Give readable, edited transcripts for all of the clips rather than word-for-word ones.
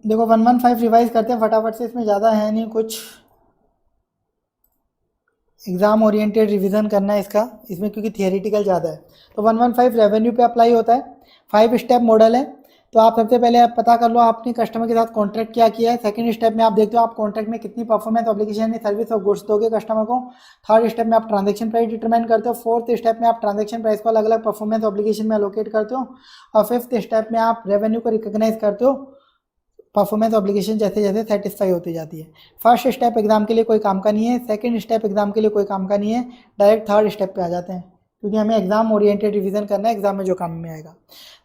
देखो 115 रिवाइज करते हैं फटाफट से, इसमें ज़्यादा है नहीं कुछ, एग्ज़ाम ओरिएंटेड रिवीजन करना है इसका, इसमें क्योंकि थियोरेटिकल ज़्यादा है। तो 115 रेवेन्यू पे अप्लाई होता है, 5 स्टेप मॉडल है। तो आप सबसे पहले आप पता कर लो आपने कस्टमर के साथ कॉन्ट्रैक्ट क्या किया है। सेकंड स्टेप में आप देखते हो आप कॉन्ट्रैक्ट में कितनी परफॉर्मेंस ऑब्लिगेशन यानी सर्विस और गुड्स दोगे कस्टमर को। थर्ड स्टेप में आप ट्रांजेक्शन प्राइस डिटरमाइन करते हो। फोर्थ स्टेप में आप ट्रांजेक्शन प्राइस को अलग अलग परफॉर्मेंस ऑब्लिगेशन में एलोकेट करते हो। और फिफ्थ स्टेप में आप रेवेन्यू को रिकॉग्नाइज करते हो परफॉर्मेंस ऑब्लिगेशन जैसे जैसे सेटिस्फाई होती जाती है। फर्स्ट स्टेप एग्जाम के लिए कोई काम का नहीं है, सेकंड स्टेप एग्जाम के लिए कोई काम का नहीं है, डायरेक्ट थर्ड स्टेप पे आ जाते हैं क्योंकि हमें एग्जाम ओरिएंटेड रिवीजन करना है, एग्जाम में जो काम में आएगा।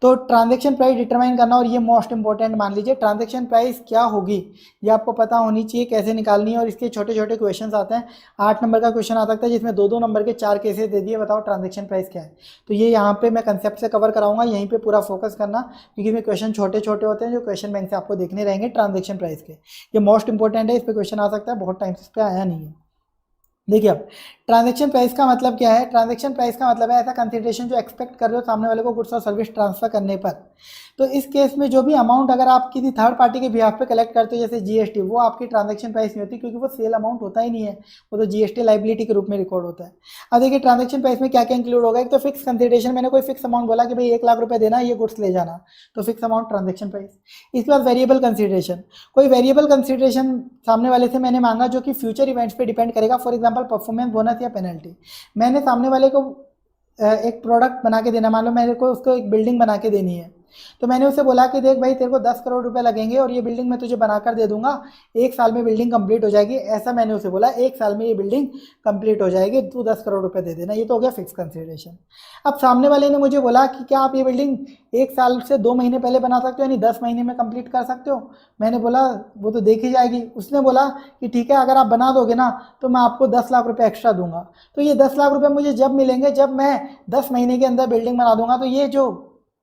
तो ट्रांजैक्शन प्राइस डिटरमाइन करना, और ये मोस्ट इंपॉर्टेंट मान लीजिए ट्रांजैक्शन प्राइस क्या होगी ये आपको पता होनी चाहिए, कैसे निकालनी है। और इसके छोटे छोटे क्वेश्चन आते हैं, 8 नंबर का क्वेश्चन आ सकता है जिसमें 2-2 नंबर के 4 केसेस दे दिए, बताओ ट्रांजैक्शन प्राइस क्या है। तो ये यहाँ पे मैं कंसेप्ट से कवर कराऊंगा, यहीं पे पूरा फोकस करना क्योंकि इसमें क्वेश्चन छोटे छोटे होते हैं जो क्वेश्चन बैंक से आपको देखने रहेंगे ट्रांजैक्शन प्राइस के। ये मोस्ट इंपॉर्टेंट है, इस पर क्वेश्चन आ सकता है, बहुत टाइम से इस पर आया नहीं है। देखिए अब ट्रांजैक्शन प्राइस का मतलब क्या है। ट्रांजैक्शन प्राइस का मतलब है ऐसा कंसिडरेशन जो एक्सपेक्ट कर रहे हो सामने वाले को गुड्स और सर्विस ट्रांसफर करने पर। तो इस केस में जो भी अमाउंट अगर आप किसी थर्ड पार्टी के बिहाफ पे कलेक्ट करते हो जैसे जीएसटी, वो आपकी ट्रांजैक्शन प्राइस नहीं होती क्योंकि वो सेल अमाउंट होता ही नहीं है, वो तो जीएसटी लाइबिलिटी के रूप में रिकॉर्ड होता है। अब देखिए ट्रांजैक्शन प्राइस में क्या क्या इंक्लूड होगा। एक तो फिक्स कंसिडरेशन, मैंने कोई फिक्स अमाउंट बोला कि भाई 1 लाख रुपये देना, ये गुड्स ले जाना, तो फिक्स अमाउंट ट्रांजैक्शन प्राइस। इसके बाद वेरिएबल कंसिडरेशन, कोई वेरिएबल कंसिडरेशन सामने वाले से मैंने मांगा जो कि फ्यूचर इवेंट्स पे डिपेंड करेगा, फॉर एग्जांपल परफॉर्मेंस बोनस या पेनल्टी। मैंने सामने वाले को एक प्रोडक्ट बना के देना, मान लो मेरे को उसको एक बिल्डिंग बना के देनी है, तो मैंने उसे बोला कि देख भाई तेरे को 10 करोड़ रुपए लगेंगे और ये बिल्डिंग मैं तुझे बनाकर दे दूंगा, 1 साल में बिल्डिंग कंप्लीट हो जाएगी। ऐसा मैंने उसे बोला 1 साल में ये बिल्डिंग कंप्लीट हो जाएगी, तू 10 करोड़ रुपए दे देना। ये तो हो गया फिक्स कंसिडरेशन। अब सामने वाले ने मुझे बोला कि क्या आप ये बिल्डिंग 1 साल से 2 महीने पहले बना सकते हो यानी 10 महीने में कंप्लीट कर सकते हो। मैंने बोला वो तो देखी जाएगी। उसने बोला कि ठीक है अगर आप बना दोगे ना तो मैं आपको 10 लाख रुपए एक्स्ट्रा दूंगा। तो ये 10 लाख रुपए मुझे जब मिलेंगे जब मैं 10 महीने के अंदर बिल्डिंग बना दूंगा। तो ये जो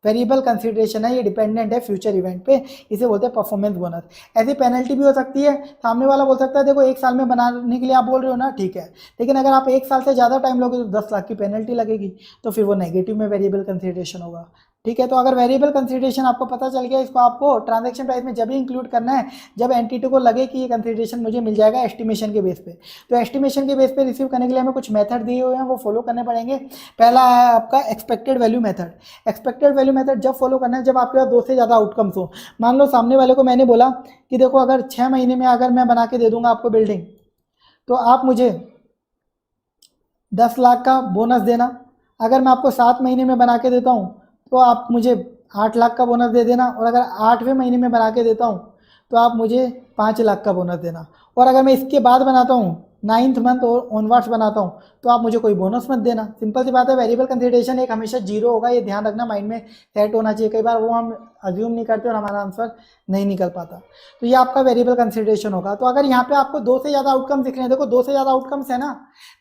वेरिएबल कंसिडरेशन है ये डिपेंडेंट है फ्यूचर इवेंट पे, इसे बोलते हैं परफॉर्मेंस बोनस। ऐसी पेनल्टी भी हो सकती है, सामने वाला बोल सकता है देखो 1 साल में बनाने के लिए आप बोल रहे हो ना, ठीक है, लेकिन अगर आप 1 साल से ज़्यादा टाइम लोगे तो 10 लाख की पेनल्टी लगेगी, तो फिर वो नेगेटिव में वेरिएबल कंसिडरेशन होगा। ठीक है, तो अगर वेरिएबल कंसिडरेशन आपको पता चल गया, इसको आपको ट्रांजैक्शन प्राइस में जब ही इंक्लूड करना है जब एंटिटी को लगे कि ये कंसिडरेशन मुझे मिल जाएगा एस्टिमेशन के बेस पे। तो एस्टिमेशन के बेस पे रिसीव करने के लिए हमें कुछ मेथड दिए हुए हैं, वो फॉलो करने पड़ेंगे। पहला है आपका expected value method. Expected value method जब फॉलो करना है जब आपके पास 2 से ज़्यादा आउटकम्स हो। मान लो सामने वाले को मैंने बोला कि देखो अगर 6 महीने में अगर मैं बना के दे दूंगा आपको बिल्डिंग, तो आप मुझे 10 लाख का बोनस देना। अगर मैं आपको 7 महीने में बना के देता हूँ तो आप मुझे 8 लाख का बोनस दे देना। और अगर 8वें महीने में बना के देता हूँ तो आप मुझे 5 लाख का बोनस देना। और अगर मैं इसके बाद बनाता हूँ 9th मंथ और ऑनवर्ड्स बनाता हूँ तो आप मुझे कोई बोनस मत देना। सिंपल सी बात है, वेरिएबल कंसिडरेशन एक हमेशा जीरो होगा, ये ध्यान रखना, माइंड में सेट होना चाहिए। कई बार वो हम अज्यूम नहीं करते और हमारा आंसर नहीं निकल पाता। तो ये आपका वेरिएबल कंसिडरेशन होगा। तो अगर यहाँ पे आपको 2 से ज़्यादा आउटकम दिख रहे हैं, देखो 2 से ज़्यादा आउटकम्स है ना,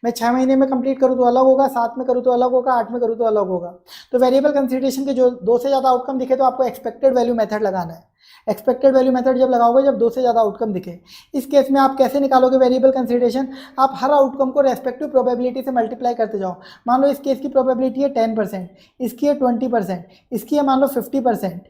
मैं 6 महीने में कंप्लीट करूँ तो अलग होगा, 7 में करूँ तो अलग होगा, 8 में करूँ तो अलग होगा। तो वेरिएबल कंसिडरेशन के जो 2 से ज़्यादा आउटकम दिखे तो आपको एक्सपेक्टेड वैल्यू मेथड लगाना है। एक्सपेक्टेड वैल्यू मेथड जब लगाओगे जब 2 से ज़्यादा आउटकम दिखे। इस केस में आप कैसे निकालोगे वेरिएबल कंसिडरेशन, आप हर आउटकम को रेस्पेक्टिव प्रोबेबिलिटी से मल्टीप्लाई करते जाओ। मान लो इस केस की प्रोबेबिलिटी है 10%, इसकी है 20%, इसकी है मान लो 50%,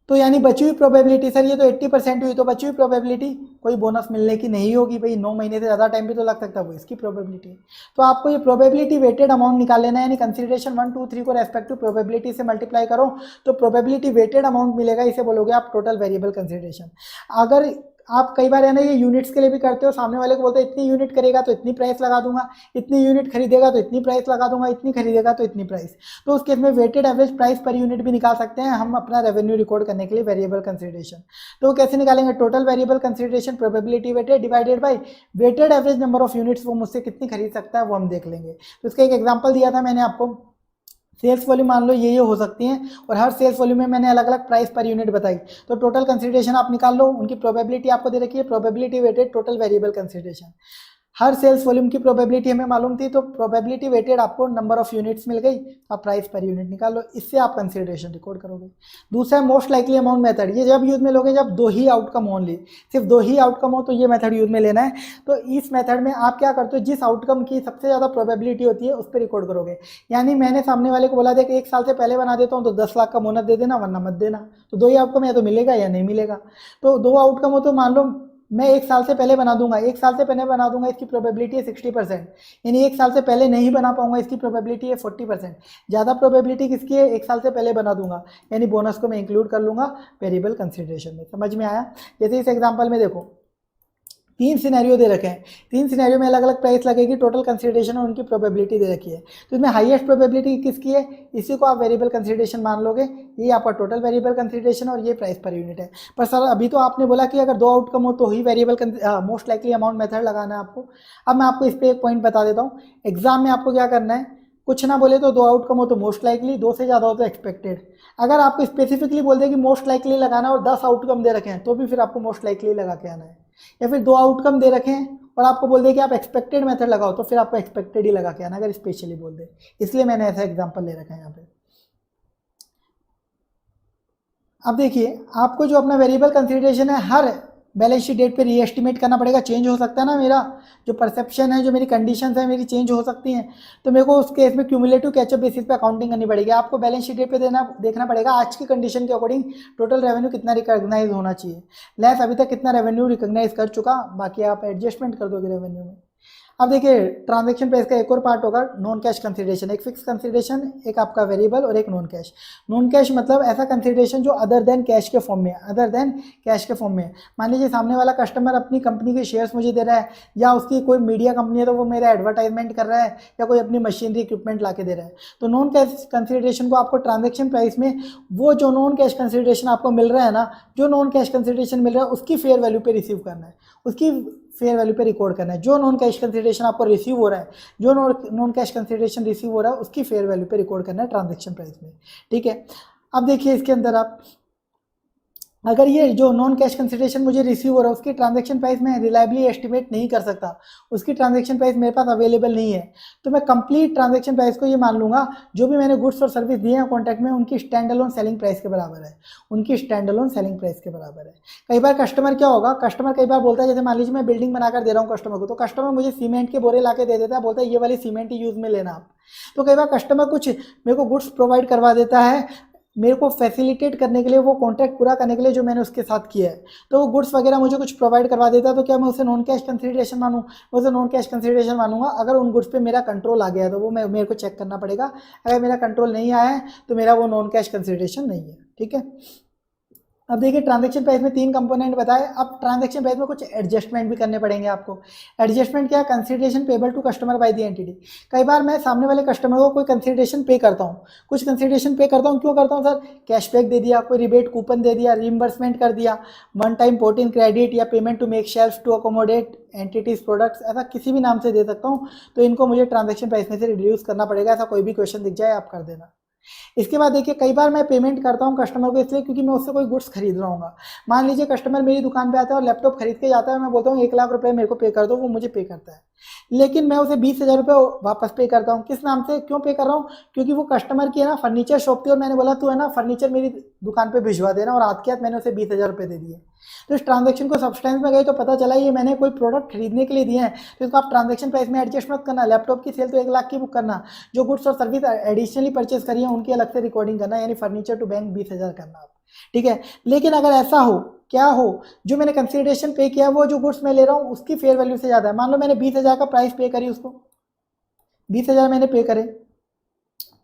तो यानी बची हुई प्रोबेबिलिटी, सर ये तो 80% हुई, तो बची हुई प्रोबेबिलिटी कोई बोनस मिलने की नहीं होगी भाई, 9 महीने से ज़्यादा टाइम भी तो लग सकता है, वो इसकी प्रोबेबिलिटी है। तो आपको ये प्रोबेबिलिटी वेटेड अमाउंट निकाल लेना है, यानी कंसिडरेशन 1 2 3 को रेस्पेक्टिव प्रोबेबिलिटी से मल्टीप्लाई करो तो प्रोबेबिलिटी वेटेड अमाउंट मिलेगा, इसे बोलोगे आप टोटल वेरिएबल कंसिडरेशन। अगर आप कई बार है ना ये यूनिट्स के लिए भी करते हो, सामने वाले को बोलते हैं इतनी यूनिट करेगा तो इतनी प्राइस लगा दूंगा, इतनी यूनिट खरीदेगा तो इतनी प्राइस लगा दूंगा, इतनी खरीदेगा तो इतनी प्राइस। तो उस केस में weighted average price per unit भी निकाल सकते हैं हम अपना रेवेन्यू रिकॉर्ड करने के लिए वेरिएबल कंसिडरेशन। तो कैसे निकालेंगे, total variable consideration probability weighted divided by weighted average number of units, वो मुझसे कितनी खरीद सकता है वो हम देख लेंगे। तो इसका एक एग्जाम्पल दिया था मैंने आपको, सेल्स वॉल्यूम मान लो ये हो सकती हैं और हर सेल्स वॉल्यूम में मैंने अलग अलग प्राइस पर यूनिट बताई। तो टोटल कंसिडरेशन आप निकाल लो, उनकी प्रोबेबिलिटी आपको दे रखी है, probability weighted total variable consideration. हर सेल्स वॉल्यूम की प्रोबेबिलिटी हमें मालूम थी, तो प्रोबेबिलिटी वेटेड आपको नंबर ऑफ यूनिट्स मिल गई, आप प्राइस पर यूनिट निकाल लो, इससे आप कंसिडरेशन रिकॉर्ड करोगे। दूसरा मोस्ट लाइकली अमाउंट मेथड, ये जब यूज में लोगे जब दो ही आउटकम ओनली, सिर्फ दो ही आउटकम हो तो ये मेथड यूज में लेना है। तो इस मेथड में आप क्या करते हो, जिस आउटकम की सबसे ज़्यादा प्रोबेबिलिटी होती है उस पर रिकॉर्ड करोगे। यानी मैंने सामने वाले को बोला था कि 1 साल से पहले बना देता हूँ तो 10 लाख का बोनस दे देना वरना मत देना, तो दो ही आउटकम या तो मिलेगा या नहीं मिलेगा। तो दो आउटकम हो तो मान लो मैं 1 साल से पहले बना दूंगा, 1 साल से पहले बना दूंगा, इसकी प्रोबेबिलिटी है 60%, यानी 1 साल से पहले नहीं बना पाऊंगा, इसकी प्रोबेबिलिटी है 40%। ज़्यादा प्रोबेबिलिटी किसकी है, 1 साल से पहले बना दूंगा, यानी बोनस को मैं इंक्लूड कर लूंगा वेरिएबल कंसिडरेशन में। समझ में आया? जैसे इस एग्जाम्पल में देखो 3 सिनेरियो दे रखे हैं, 3 सिनेरियो में अलग अलग प्राइस लगेगी, टोटल कंसिडरेशन और उनकी प्रोबेबिलिटी दे रखी है। तो इसमें हाईएस्ट प्रोबेबिलिटी किसकी है, इसी को आप वेरिएबल कंसिडरेशन मान लोगे, ये आपका टोटल वेरिएबल कंसिडरेशन और ये प्राइस पर यूनिट है। पर सर अभी तो आपने बोला कि अगर दो आउटकम हो तो ही variable most likely amount method लगाना है आपको। अब मैं आपको इस पर एक पॉइंट बता देता हूँ, एग्जाम में आपको क्या करना है, कुछ ना बोले तो दो आउटकम हो तो मोस्ट लाइकली, दो से ज़्यादा हो तो एक्सपेक्टेड। अगर आपको स्पेसिफिकली बोल दे कि मोस्ट लाइकली लगाना और 10 आउटकम दे रखे हैं तो भी फिर आपको मोस्ट लाइकली लगा के आना है, या फिर दो आउटकम दे रखे हैं और आपको बोल दे कि आप एक्सपेक्टेड मेथड लगाओ तो फिर आपको एक्सपेक्टेड ही लगा के आना, अगर स्पेशली बोल दे। इसलिए मैंने ऐसा एग्जांपल ले रखा है यहाँ पे। अब देखिए आपको जो अपना वेरिएबल कंसिडरेशन है हर बैलेंस शीट डेट पे रीएस्टिमेट करना पड़ेगा, चेंज हो सकता है ना, मेरा जो परसेप्शन है, जो मेरी कंडीशंस है मेरी चेंज हो सकती हैं, तो मेरे को उस केस में क्यूमुलेटिव कैचअप बेसिस पे अकाउंटिंग करनी पड़ेगी। आपको बैलेंस शीट डेट पे देखना पड़ेगा आज की कंडीशन के अकॉर्डिंग टोटल रेवेन्यू कितना रिकॉग्नाइज होना चाहिए, लेस अभी तक कितना रेवेन्यू रिकॉग्नाइज कर चुका, बाकी आप एडजस्टमेंट कर दोगे रेवेन्यू में। अब देखिए ट्रांजैक्शन प्राइस का एक और पार्ट होगा नॉन कैश कंसिडरेशन, एक फिक्स कंसिडरेशन, एक आपका वेरिएबल और एक नॉन कैश। नॉन कैश मतलब ऐसा कंसिडरेशन जो अदर देन कैश के फॉर्म में, अदर देन कैश के फॉर्म में। मान लीजिए सामने वाला कस्टमर अपनी कंपनी के शेयर्स मुझे दे रहा है, या उसकी कोई मीडिया कंपनी है तो वो मेरा एडवर्टाइजमेंट कर रहा है, या कोई अपनी मशीनरी इक्विपमेंट ला के दे रहा है। तो नॉन कैश कंसिडरेशन को आपको ट्रांजेक्शन प्राइस में वो जो नॉन कैश कंसिडरेशन आपको मिल रहा है ना, जो नॉन कैश कंसिडरेशन मिल रहा है उसकी फेयर वैल्यू पे रिसीव करना है, उसकी फेयर वैल्यू पे रिकॉर्ड करना है। जो नॉन कैश कंसिडरेशन आपको रिसीव हो रहा है, जो नॉन कैश कंसिडरेशन रिसीव हो रहा है उसकी फेयर वैल्यू पे रिकॉर्ड करना है ट्रांजैक्शन प्राइस में। ठीक है, अब देखिए इसके अंदर आप अगर ये जो नॉन कैश कंसिडरेशन मुझे रिसीव हो रहा है उसकी ट्रांजैक्शन प्राइस मैं रिलायबली एस्टिमेट नहीं कर सकता, उसकी ट्रांजैक्शन प्राइस मेरे पास अवेलेबल नहीं है, तो मैं कंप्लीट ट्रांजैक्शन प्राइस को ये मान लूंगा जो भी मैंने गुड्स और सर्विस दिए हैं कॉन्ट्रैक्ट में उनकी स्टैंड अलोन सेलिंग प्राइस के बराबर है, उनकी स्टैंड अलोन सेलिंग प्राइस के बराबर है। कई बार कस्टमर क्या होगा, कस्टमर कई बार बोलता है, जैसे मान लीजिए मैं बिल्डिंग बनाकर दे रहा हूँ कस्टमर को, तो कस्टमर मुझे सीमेंट के बोरे ला के दे देता है, बोलता है ये वाली सीमेंट ही यूज में लेना आप। तो कई बार कस्टमर कुछ मेरे को गुड्स प्रोवाइड करवा देता है मेरे को फैसिलिटेट करने के लिए, वो कॉन्ट्रैक्ट पूरा करने के लिए जो मैंने उसके साथ किया है, तो वो गुड्स वगैरह मुझे कुछ प्रोवाइड करवा देता है, तो क्या मैं उसे नॉन कैश कंसिडरेशन मानूँ? उसे नॉन कैश कंसिडरेशन मानूंगा अगर उन गुड्स पे मेरा कंट्रोल आ गया है, तो वो मेरे को चेक करना पड़ेगा। अगर मेरा कंट्रोल नहीं आया है तो मेरा वो नॉन कैश कंसिडरेशन नहीं है। ठीक है, अब देखिए ट्रांजैक्शन प्राइस में 3 कंपोनेंट बताए, अब ट्रांजैक्शन प्राइस में कुछ एडजस्टमेंट भी करने पड़ेंगे आपको। एडजस्टमेंट क्या? Consideration payable to customer by the entity. कई बार मैं सामने वाले कस्टमर को कोई कंसिडरेशन पे करता हूँ, कुछ कंसिडरेशन पे करता हूँ, क्यों करता हूँ सर? कैशबैक दे दिया, कोई रिबेट कूपन दे दिया, रीइंबर्समेंट कर दिया, one time port in credit, या payment to make shelf to accommodate entities products, ऐसा किसी भी नाम से दे सकता हूँ। तो इनको मुझे ट्रांजैक्शन प्राइस में से रिड्यूस करना पड़ेगा। ऐसा कोई भी क्वेश्चन दिख जाए आप कर देना। इसके बाद देखिए कई बार मैं पेमेंट करता हूँ कस्टमर को इसलिए क्योंकि मैं उससे कोई गुड्स खरीद रहा हूँ। मान लीजिए कस्टमर मेरी दुकान पे आता है और लैपटॉप खरीद के जाता है, मैं बोलता हूँ 1 लाख रुपए मेरे को पे कर दो, वो मुझे पे करता है, लेकिन मैं उसे 20,000 रुपये वापस पे करता हूँ। किस नाम से, क्यों पे कर रहा हूँ? क्योंकि वो कस्टमर की है ना फर्नीचर शॉप थी और मैंने बोला तू है ना फर्नीचर मेरी दुकान पे भिजवा देना, और आज के बाद मैंने उसे 20,000 रुपये दे दिए। तो इस ट्रांजैक्शन को सब्सटेंस में गए तो पता चला ये मैंने कोई प्रोडक्ट खरीदने के लिए दिए हैं, तो इसको आप ट्रांजैक्शन प्राइस में एडजस्ट मत करना। लैपटॉप की सेल तो 1 लाख की बुक करना, जो गुड्स और सर्विस एडिशनली परचेस करी है उनकी अलग से रिकॉर्डिंग करना, यानी फर्नीचर टू बैंक 20,000 करना आप। ठीक है, लेकिन अगर ऐसा हो, क्या हो, जो मैंने कंसिडरेशन पे किया वो जो गुड्स मैं ले रहा हूँ उसकी फेयर वैल्यू से ज़्यादा है। मान लो मैंने 20,000 का प्राइस पे करी, उसको 20,000 मैंने पे करे,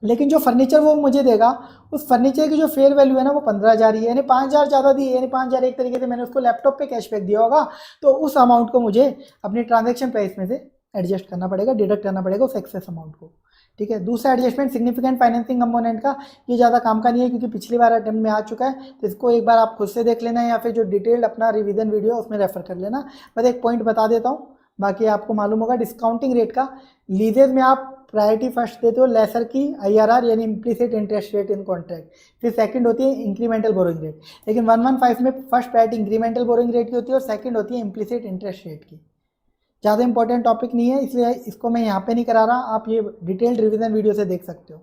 लेकिन जो फर्नीचर वो मुझे देगा उस फर्नीचर की जो फेयर वैल्यू है ना वो 15,000 ही है, यानी 5,000 ज़्यादा दी, यानी 5,000 एक तरीके से मैंने उसको लैपटॉप पे कैशबैक दिया होगा, तो उस अमाउंट को मुझे अपनी ट्रांजैक्शन प्राइस में से एडजस्ट करना पड़ेगा, डिडक्ट करना पड़ेगा उस एक्सेस अमाउंट को। ठीक है, दूसरा एडजस्टमेंट सिग्निफिकेंट फाइनेंसिंग कंपोनेंट का, ये ज़्यादा काम का नहीं है क्योंकि पिछली बार अटेम्प्ट में आ चुका है, तो इसको एक बार आप खुद से देख लेना या फिर जो डिटेल्ड अपना रिवीजन वीडियो उसमें रेफर कर लेना। बस एक पॉइंट बता देता हूँ, बाकी आपको मालूम होगा। डिस्काउंटिंग रेट का, लीजेज में आप प्रायोरिटी फर्स्ट देते हो लेसर की IRR यानी implicit interest rate in contract, फिर सेकंड होती है इंक्रीमेंटल बोरोइंग रेट। लेकिन 115 में first priority incremental borrowing rate की होती है और सेकंड होती है इम्प्लीसिट इंटरेस्ट रेट की। ज़्यादा इंपॉर्टेंट टॉपिक नहीं है, इसलिए इसको मैं यहाँ पे नहीं करा रहा, आप ये डिटेल्ड रिवीजन वीडियो से देख सकते हो।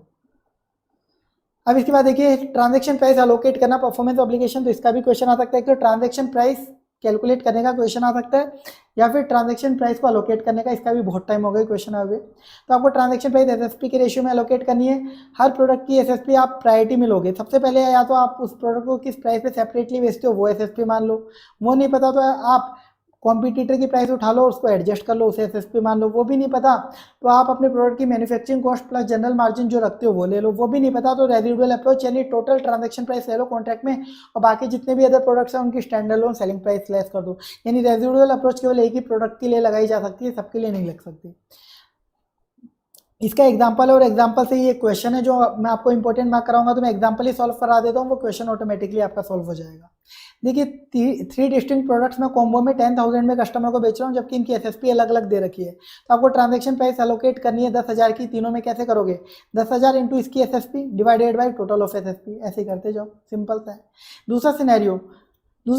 अब इसके बाद देखिए ट्रांजैक्शन प्राइस अलोकेट करना परफॉर्मेंस ऑब्लिगेशन, तो इसका भी क्वेश्चन आ सकता है कि ट्रांजैक्शन प्राइस कैलकुलेट करने का क्वेश्चन आ सकता है, या फिर ट्रांजैक्शन प्राइस को अलोकेट करने का, इसका भी बहुत टाइम हो गया क्वेश्चन आ गए। तो आपको ट्रांजैक्शन प्राइस एसएसपी के रेशियो में अलोकेट करनी है। हर प्रोडक्ट की एसएसपी आप प्रायोरिटी में लोगे। सबसे पहले या तो आप उस प्रोडक्ट को किस प्राइस पे सेपरेटली बेचते हो वो एसएसपी मान लो, वो नहीं पता तो आप कॉम्पिटिटर की प्राइस उठा लो, उसको एडजस्ट कर लो, उसे एसएसपी मान लो। वो भी नहीं पता तो आप अपने प्रोडक्ट की manufacturing cost plus general margin जो रखते हो वो ले लो। वो भी नहीं पता तो रेजिडुअल अप्रोच यानी टोटल ट्रांजैक्शन प्राइस ले लो कॉन्ट्रैक्ट में, और बाकी जितने भी अदर प्रोडक्ट्स हैं उनकी standard loan selling price less कर दो। यानी रेजिडुअल अप्रोच केवल एक ही प्रोडक्ट के लिए लगाई जा सकती है, सबके लिए नहीं लग सकती। इसका एग्जाम्पल है, और एग्जाम्पल से ये क्वेश्चन है जो मैं आपको इंपॉर्टेंट मार्क कराऊंगा, तो मैं एग्जाम्पल ही सॉल्व करा देता हूँ, वो क्वेश्चन ऑटोमेटिकली आपका सॉल्व हो जाएगा। देखिए 3 डिस्टिंक्ट प्रोडक्ट्स में कॉम्बो में 10,000 में कस्टमर को बेच रहा हूँ, जबकि इनकी एसएसपी अलग अलग दे रखी है। तो आपको ट्रांजैक्शन प्राइस एलोकेट करनी है 10,000 की, तीनों में कैसे करोगे, 10,000 इंटू इसकी SSP divided by total of SSP, ऐसे करते जाओ, सिंपल सा है। दूसरा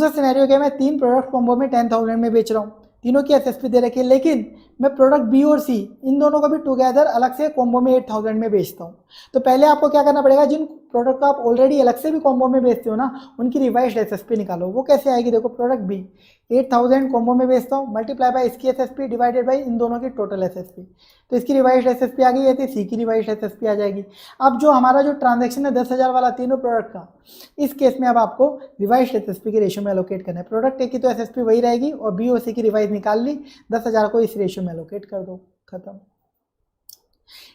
सिनेरियो क्या, मैं 3 प्रोडक्ट कॉम्बो में 10,000 में बेच रहा हूँ, तीनों की एसएसपी दे रखी है, लेकिन मैं प्रोडक्ट बी और सी इन दोनों को भी टुगेदर अलग से कॉम्बो में 8,000 में बेचता हूँ। तो पहले आपको क्या करना पड़ेगा, जिन प्रोडक्ट को आप ऑलरेडी अलग से भी कॉम्बो में बेचते हो ना, उनकी रिवाइज्ड एसएसपी निकालो। वो कैसे आएगी, देखो प्रोडक्ट बी 8,000 कॉम्बो में बेचता हूँ, मल्टीप्लाई बाय इसकी एसएसपी डिवाइडेड बाय इन दोनों की टोटल एसएसपी, तो इसकी रिवाइज्ड एसएसपी आ गई, ऐसे सी की रिवाइज्ड एसएसपी आ जाएगी। अब जो हमारा जो ट्रांजैक्शन है 10,000 वाला तीनों प्रोडक्ट का, इस केस में अब आपको रिवाइज्ड एसएसपी के रेशियो में एलोकेट करना है। प्रोडक्ट ए की तो एसएसपी वही रहेगी, और बी और सी की रिवाइज निकाल ली, 10,000 को इस रेशियो में एलोकेट कर दो, खत्म।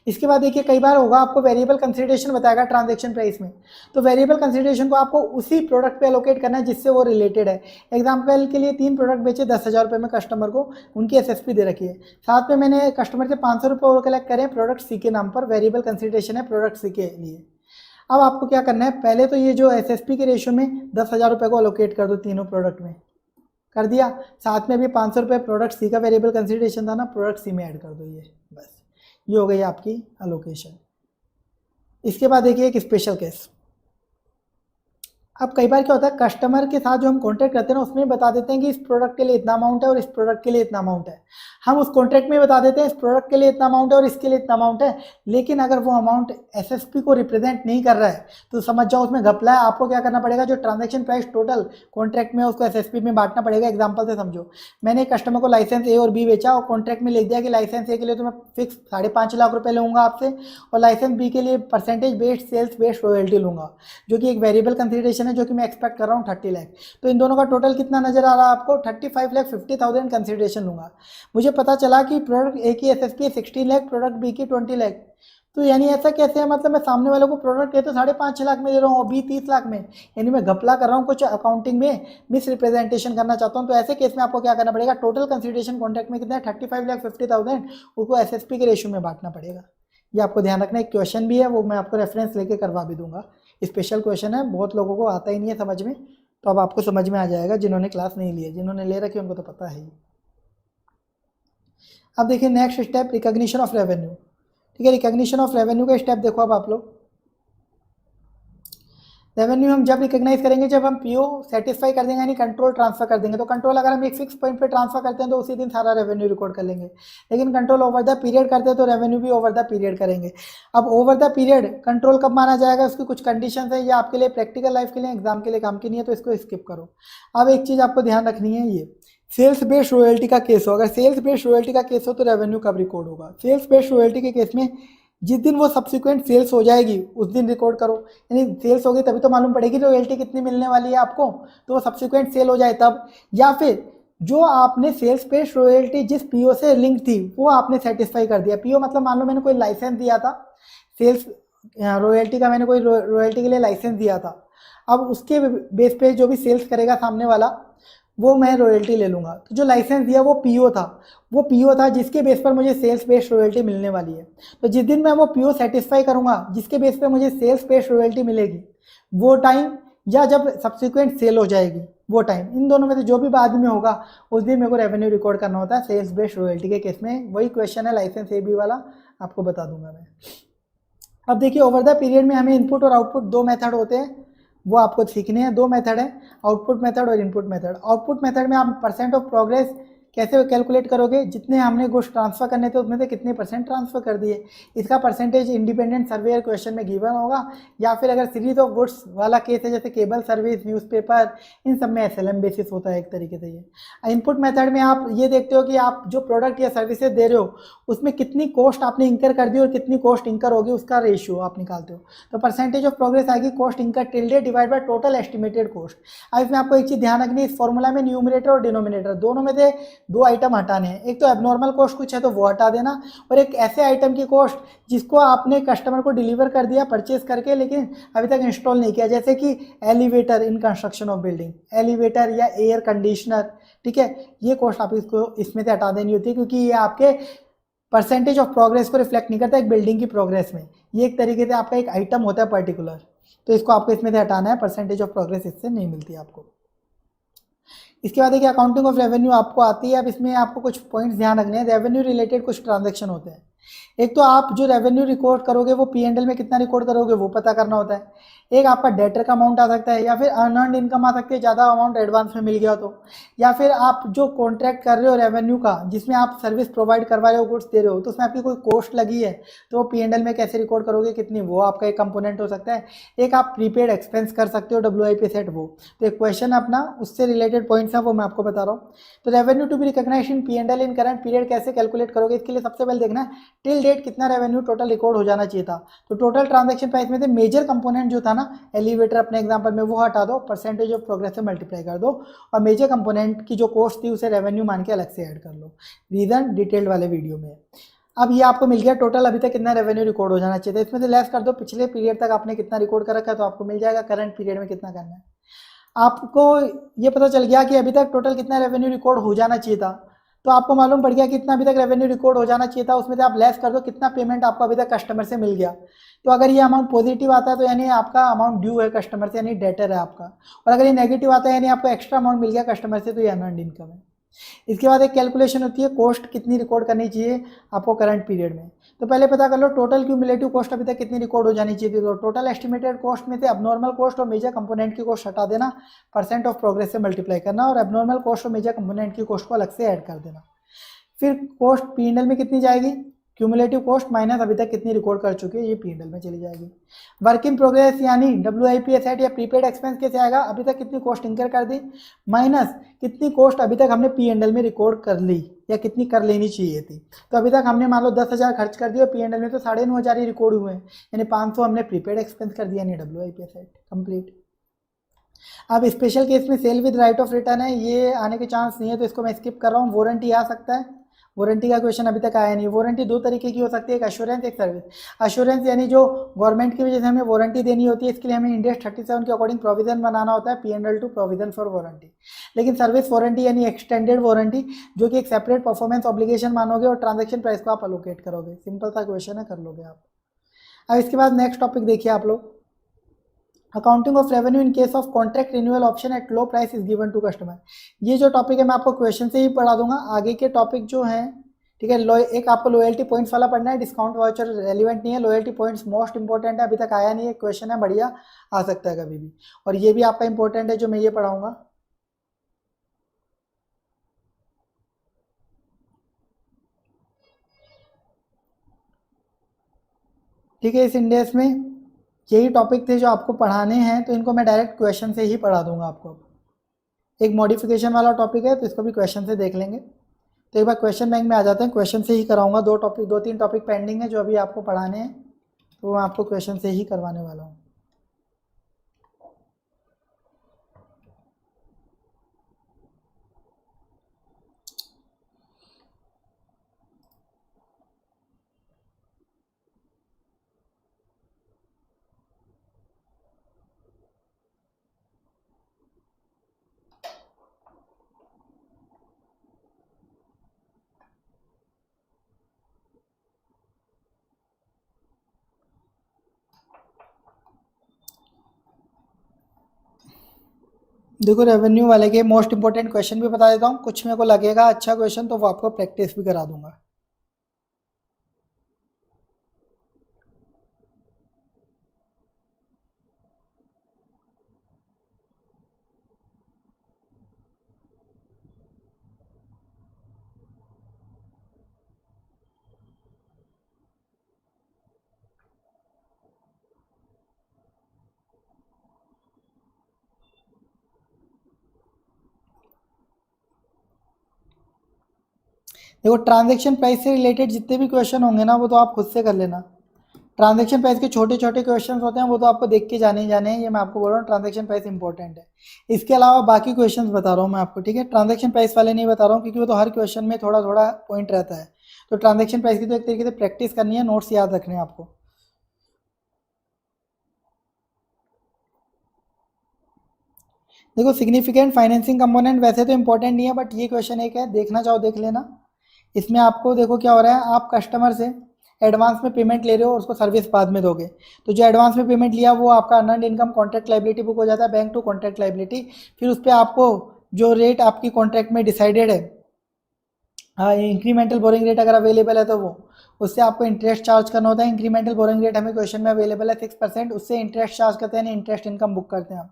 इसके बाद देखिए कई बार होगा आपको वेरिएबल कंसिडरेशन बताएगा ट्रांजैक्शन प्राइस में, तो वेरिएबल कंसिडरेशन को आपको उसी प्रोडक्ट पे एलोकेट करना है जिससे वो रिलेटेड है। एग्जांपल के लिए 3 प्रोडक्ट बेचे 10,000 रुपये में कस्टमर को, उनकी एसएसपी दे रखी है, साथ में मैंने कस्टमर से 500 रुपये और कलेक्ट करें प्रोडक्ट सी के नाम पर, वेरिएबल कंसिडरेशन है प्रोडक्ट सी के लिए। अब आपको क्या करना है, पहले तो ये जो एसएसपी के रेशियो में 10,000 रुपये को एलोकेट कर दो तीनों प्रोडक्ट में, कर दिया, साथ में भी 500 रुपये प्रोडक्ट सी का वेरिएबल कंसिडरेशन था ना, प्रोडक्ट सी में ऐड कर दो, ये बस ये हो गई आपकी अलोकेशन। इसके बाद देखिए एक स्पेशल केस। अब कई बार क्या होता है, कस्टमर के साथ जो हम कॉन्ट्रैक्ट करते हैं ना, उसमें बता देते हैं कि इस प्रोडक्ट के लिए इतना अमाउंट है और इस प्रोडक्ट के लिए इतना अमाउंट है। हम उस कॉन्ट्रैक्ट में बता देते हैं इस प्रोडक्ट के लिए इतना अमाउंट है और इसके लिए इतना अमाउंट है, लेकिन अगर वो अमाउंट एसएसपी को रिप्रेजेंट नहीं कर रहा है तो समझ जाओ उसमें घपला है। आपको क्या करना पड़ेगा, जो ट्रांजैक्शन प्राइस टोटल कॉन्ट्रैक्ट में उसको एसएसपी में बांटना पड़ेगा। एग्जाम्पल से समझो, मैंने एक कस्टमर को लाइसेंस ए और बी बेचा और कॉन्ट्रैक्ट में लिख दिया कि लाइसेंस ए के लिए तो मैं फिक्स 5.5 लाख रुपये लूँगा आपसे, और लाइसेंस बी के लिए percentage based sales based royalty लूँगा, जो कि एक वेरिएबल कंसिडरेशन है, जो कि मैं एक्सपेक्ट कर रहा हूँ 30 लाख। तो इन दोनों का टोटल कितना नजर आ रहा है आपको, 35,50,000 कंसिडरेशन लूँगा। मुझे पता चला कि प्रोडक्ट ए की एसएसपी 16 लाख, प्रोडक्ट बी की 20 लाख। तो यानी ऐसा कैसे है, मतलब मैं सामने वाले को प्रोडक्ट ए तो 5.5 लाख में दे रहा हूँ और बी 30 लाख में, यानी मैं घपला कर रहा हूँ, कुछ अकाउंटिंग में मिस रिप्रेजेंटेशन करना चाहता हूँ। तो ऐसे केस में आपको क्या करना पड़ेगा, टोटल कंसिडरेशन कॉन्ट्रैक्ट में कितना है 35,50,000, उसको एसएसपी के रेशियो में बांटना पड़ेगा। ये आपको ध्यान रखना। एक क्वेश्चन भी है, वो मैं आपको रेफरेंस लेके करवा भी दूंगा, स्पेशल क्वेश्चन है, बहुत लोगों को आता ही नहीं है समझ में, तो अब आपको समझ में आ जाएगा। जिन्होंने क्लास नहीं ली है, जिन्होंने ले रखी उनको तो पता है ही। अब देखिए next step, recognition of revenue. ठीक है, रिकॉग्निशन ऑफ रेवेन्यू का स्टेप देखो। अब आप लोग रेवेन्यू हम जब रिकॉग्नाइज करेंगे जब हम पीओ सेटिस्फाई कर देंगे, यानी कंट्रोल ट्रांसफर कर देंगे। तो कंट्रोल अगर हम एक फिक्स पॉइंट पे ट्रांसफर करते हैं तो उसी दिन सारा रेवेन्यू रिकॉर्ड कर लेंगे, लेकिन कंट्रोल ओवर द पीरियड करते हैं तो रेवेन्यू भी ओवर द पीरियड करेंगे। अब ओवर द पीरियड कंट्रोल कब माना जाएगा, उसकी कुछ कंडीशंस है, ये आपके लिए प्रैक्टिकल लाइफ के लिए, एग्जाम के लिए काम की नहीं है, तो इसको स्किप करो। अब एक चीज़ आपको ध्यान रखनी है, ये सेल्स बेस्ड रॉयल्टी का केस हो, अगर सेल्स बेस्ड रॉयल्टी का केस हो तो रेवेन्यू कब रिकॉर्ड होगा। सेल्स बेस्ड रॉयल्टी के केस में जिस दिन वो सब्सिक्वेंट सेल्स हो जाएगी उस दिन रिकॉर्ड करो, यानी सेल्स होगी तभी तो मालूम पड़ेगी रॉयल्टी कितनी मिलने वाली है आपको, तो वो सब्सिक्वेंट सेल हो जाए तब, या फिर जो आपने सेल्स बेस्ड रॉयल्टी जिस पीओ से लिंक थी वो आपने सेटिस्फाई कर दिया। पीओ मतलब मान लो मैंने कोई लाइसेंस दिया था सेल्स रॉयल्टी का, मैंने कोई रॉयल्टी के लिए लाइसेंस दिया था, अब उसके बेस पे जो भी सेल्स करेगा सामने वाला वो मैं रॉयल्टी ले लूँगा। तो जो लाइसेंस दिया वो पीओ था, वो पीओ था जिसके बेस पर मुझे सेल्स बेस्ड रॉयल्टी मिलने वाली है। तो जिस दिन मैं वो पीओ सेटिस्फाई करूँगा जिसके बेस पर मुझे सेल्स बेस्ड रॉयल्टी मिलेगी वो टाइम, या जब सब्सिक्वेंट सेल हो जाएगी वो टाइम, इन दोनों में से जो भी बाद में होगा उस दिन मेरे को रेवेन्यू रिकॉर्ड करना होता है सेल्स बेस्ड रॉयल्टी के केस में। वही क्वेश्चन है लाइसेंस ए बी वाला, आपको बता दूंगा मैं। अब देखिए ओवर द पीरियड में हमें इनपुट और आउटपुट दो मेथड होते हैं, वो आपको सीखने हैं। दो मेथड है, आउटपुट मेथड और इनपुट मेथड। आउटपुट मेथड में आप परसेंट ऑफ प्रोग्रेस कैसे कैलकुलेट करोगे, जितने हमने गुड्स ट्रांसफर करने थे उसमें से कितने परसेंट ट्रांसफर कर दिए, इसका परसेंटेज इंडिपेंडेंट सर्वेयर क्वेश्चन में गिवन होगा। या फिर अगर सीरीज ऑफ गुड्स वाला केस है जैसे केबल सर्विस, न्यूज़पेपर, इन सब में एसएलएम बेसिस होता है एक तरीके से। ये इनपुट मेथड में आप ये देखते हो कि आप जो प्रोडक्ट या सर्विसेज दे रहे हो उसमें कितनी कॉस्ट आपने इंकर कर दी और कितनी कॉस्ट इंकर होगी उसका रेशियो आप निकालते हो। तो परसेंटेज ऑफ प्रोग्रेस आएगी cost incur tilde divide by total estimated cost. अब इसमें आपको एक चीज ध्यान रखनी है, इस फॉर्मूला में न्यूमरेटर और डिनोमिनेटर दोनों में से दो आइटम हटाने हैं। एक तो एबनॉर्मल कॉस्ट कुछ है तो वो हटा देना, और एक ऐसे आइटम की कॉस्ट जिसको आपने कस्टमर को डिलीवर कर दिया परचेज करके लेकिन अभी तक इंस्टॉल नहीं किया, जैसे कि elevator in construction of building, elevator या एयर कंडीशनर, ठीक है। ये कॉस्ट आप इसको इसमें से हटा देनी होती है क्योंकि ये आपके परसेंटेज ऑफ प्रोग्रेस को रिफ्लेक्ट नहीं करता एक बिल्डिंग की प्रोग्रेस में। ये एक तरीके से आपका एक आइटम होता है पर्टिकुलर, तो इसको आपको इसमें से हटाना है, परसेंटेज ऑफ प्रोग्रेस इससे नहीं मिलती आपको। इसके बाद देखिए अकाउंटिंग ऑफ रेवेन्यू आपको आती है। अब इसमें आपको कुछ पॉइंट्स ध्यान रखने हैं, रेवेन्यू रिलेटेड कुछ ट्रांजेक्शन होते हैं। एक तो आप जो रेवेन्यू रिकॉर्ड करोगे वो पी&एल में कितना रिकॉर्ड करोगे वो पता करना होता है। एक आपका डेटर का अमाउंट आ सकता है, या फिर अर्नड इनकम आ सकती है, ज़्यादा अमाउंट एडवांस में मिल गया तो, या फिर आप जो कॉन्ट्रैक्ट कर रहे हो रेवेन्यू का जिसमें आप सर्विस प्रोवाइड करवा रहे हो, गुड्स दे रहे हो, तो उसमें आपकी कोई कॉस्ट लगी है तो पी&एल में कैसे रिकॉर्ड करोगे कितनी, वो आपका एक कंपोनेंट हो सकता है। एक आप प्रीपेड एक्सपेंस कर सकते हो WIP सेट, वो तो एक क्वेश्चन अपना उससे रिलेटेड पॉइंट्स हैं वो मैं आपको बता रहा हूँ। तो revenue to be recognised in P and L in current period कैसे कैलकुलेट करोगे, इसके लिए सबसे पहले देखना है टिल डेट कितना रेवेन्यू टोटल रिकॉर्ड हो जाना चाहिए था। तो टोटल ट्रांजैक्शन प्राइस में से मेजर कंपोनेंट जो था ना एलिवेटर अपने एग्जांपल में, वो हटा दो, परसेंटेज ऑफ प्रोग्रेस से मल्टीप्लाई कर दो, और मेजर कंपोनेंट की जो कॉस्ट थी उसे रेवेन्यू मान के अलग से ऐड कर लो। रीजन डिटेल्ड वाले वीडियो में। अब ये आपको मिल गया टोटल अभी तक कितना रेवेन्यू रिकॉर्ड हो जाना चाहिए था, इसमें से लेस कर दो पिछले पीरियड तक आपने कितना रिकॉर्ड कर रखा है, तो आपको मिल जाएगा करंट पीरियड में कितना करना है। आपको ये पता चल गया कि अभी तक टोटल कितना रेवेन्यू रिकॉर्ड हो जाना चाहिए था, तो आपको मालूम पड़ गया कि कितना अभी तक रेवेन्यू रिकॉर्ड हो जाना चाहिए था, उसमें से आप लेस कर दो कितना पेमेंट आपको अभी तक कस्टमर से मिल गया। तो अगर ये अमाउंट पॉजिटिव आता है तो यानी आपका अमाउंट ड्यू है कस्टमर से, यानी डेटर है आपका, और अगर ये नेगेटिव आता है यानी आपको एक्स्ट्रा अमाउंट मिल गया कस्टमर से, तो ये अर्नड इनकम है। इसके बाद एक कैलकुलेशन होती है कॉस्ट कितनी रिकॉर्ड करनी चाहिए आपको करंट पीरियड में। तो पहले पता कर लो टोटल क्यूमुलेटिव कॉस्ट अभी तक कितनी रिकॉर्ड हो जानी चाहिए थी। तो टोटल एस्टिमेटेड कॉस्ट में से अबनॉर्मल कॉस्ट और मेजर कंपोनेंट की कॉस्ट हटा देना, परसेंट ऑफ प्रोग्रेस से मल्टीप्लाई करना, और अबनॉर्मल कॉस्ट और मेजर कंपोनेंट की कॉस्ट को अलग से ऐड कर देना। फिर कॉस्ट पी&एल में कितनी जाएगी, क्यूमुलेटिव कॉस्ट माइनस अभी तक कितनी रिकॉर्ड कर चुके हैं, ये पी&एल में चली जाएगी। वर्क इन प्रोग्रेस यानी WIP एसेट या प्रीपेड एक्सपेंस कैसे आएगा, अभी तक कितनी कॉस्ट इंकर कर दी माइनस कितनी कॉस्ट अभी तक हमने पी&एल में रिकॉर्ड कर ली या कितनी कर लेनी चाहिए थी। तो अभी तक हमने मान लो 10,000 खर्च कर दिया, पी&एल में तो 9,500 ही रिकॉर्ड हुए हैं, यानी 500 हमने प्रीपेड एक्सपेंस कर दिया, यानी WIP एसेट कंप्लीट। अब स्पेशल केस में sale with right of return है, ये आने के चांस नहीं है तो इसको मैं स्किप कर रहा हूँ। वारंटी आ सकता है, वारंटी का क्वेश्चन अभी तक आया नहीं। वारंटी दो तरीके की हो सकती है, एक एश्योरेंस एक सर्विस। एश्योरेंस यानी जो गवर्नमेंट की वजह से हमें वारंटी देनी होती है, इसके लिए हमें इंडेक्स 37 के अकॉर्डिंग प्रोविजन बनाना होता है, P&L to provision for warranty. लेकिन सर्विस वारंटी यानी एक्सटेंडेड वारंटी, जो कि एक सेपरेट परफॉर्मेंस ऑब्लिगेशन मानोगे और ट्रांजेक्शन प्राइस को आप अलोकेट करोगे। सिंपल सा क्वेश्चन है, कर लोगे आप। अब इसके बाद नेक्स्ट टॉपिक देखिए आप लोग, accounting of revenue in case of contract renewal option at low price is given to customer. ये जो टॉपिक है मैं आपको क्वेश्चन से ही पढ़ा दूंगा, आगे के टॉपिक जो हैं, ठीक है। एक आपको लॉयल्टी पॉइंट्स वाला पढ़ना है, डिस्काउंट वाउचर रेलिवेंट नहीं है, लॉयल्टी पॉइंट्स मोस्ट इंपॉर्टेंट है, अभी तक आया नहीं है, क्वेश्चन है बढ़िया, आ सकता है कभी भी। और ये भी आपका इंपॉर्टेंट है जो मैं ये पढ़ाऊंगा, ठीक है। इस इंडेक्स में यही टॉपिक थे जो आपको पढ़ाने हैं, तो इनको मैं डायरेक्ट क्वेश्चन से ही पढ़ा दूंगा आपको। एक मॉडिफिकेशन वाला टॉपिक है तो इसको भी क्वेश्चन से देख लेंगे। तो एक बार क्वेश्चन बैंक में आ जाते हैं, क्वेश्चन से ही कराऊंगा। दो तीन टॉपिक पेंडिंग है जो अभी आपको पढ़ाने हैं, तो मैं आपको क्वेश्चन से ही करवाने वाला हूँ। देखो रेवेन्यू वाले के मोस्ट इंपॉर्टेंट क्वेश्चन भी बता देता हूँ, कुछ मेरे को लगेगा अच्छा क्वेश्चन तो वो आपको प्रैक्टिस भी करा दूंगा। देखो ट्रांजैक्शन प्राइस से रिलेटेड जितने भी क्वेश्चन होंगे ना वो तो आप खुद से कर लेना। ट्रांजैक्शन प्राइस के छोटे छोटे क्वेश्चन होते हैं वो तो आपको देख के जाने ही जाने हैं, ये मैं आपको बोल रहा हूँ ट्रांजैक्शन प्राइस इंपॉर्टेंट है। इसके अलावा बाकी क्वेश्चन बता रहा हूँ मैं आपको, ठीक है। ट्रांजैक्शन प्राइस वाले नहीं बता रहा हूँ क्योंकि वो तो हर क्वेश्चन में थोड़ा थोड़ा पॉइंट रहता है। तो ट्रांजैक्शन प्राइस की तो एक तरीके से प्रैक्टिस करनी है, नोट्स याद रखने हैं आपको। देखो सिग्निफिकेंट फाइनेंसिंग कंपोनेंट वैसे तो इंपॉर्टेंट नहीं है, बट ये क्वेश्चन एक है, देखना चाहो देख लेना। इसमें आपको देखो क्या हो रहा है, आप कस्टमर से एडवांस में पेमेंट ले रहे हो और उसको सर्विस बाद में दोगे। तो जो एडवांस में पेमेंट लिया वो आपका earned income contract liability book हो जाता है, बैंक टू कॉन्ट्रैक्ट लाइबिलिटी। फिर उस पर आपको जो रेट आपकी कॉन्ट्रैक्ट में डिसाइडेड है, हाँ इंक्रीमेंटल बोरिंग रेट अगर अवेलेबल है तो वो, उससे आपको इंटरेस्ट चार्ज करना होता है। इंक्रीमेंटल बोरिंग रेट हमें क्वेश्चन में अवेलेबल है 6%, उससे इंटरेस्ट चार्ज करते हैं, इंटरेस्ट इनकम बुक करते हैं हम।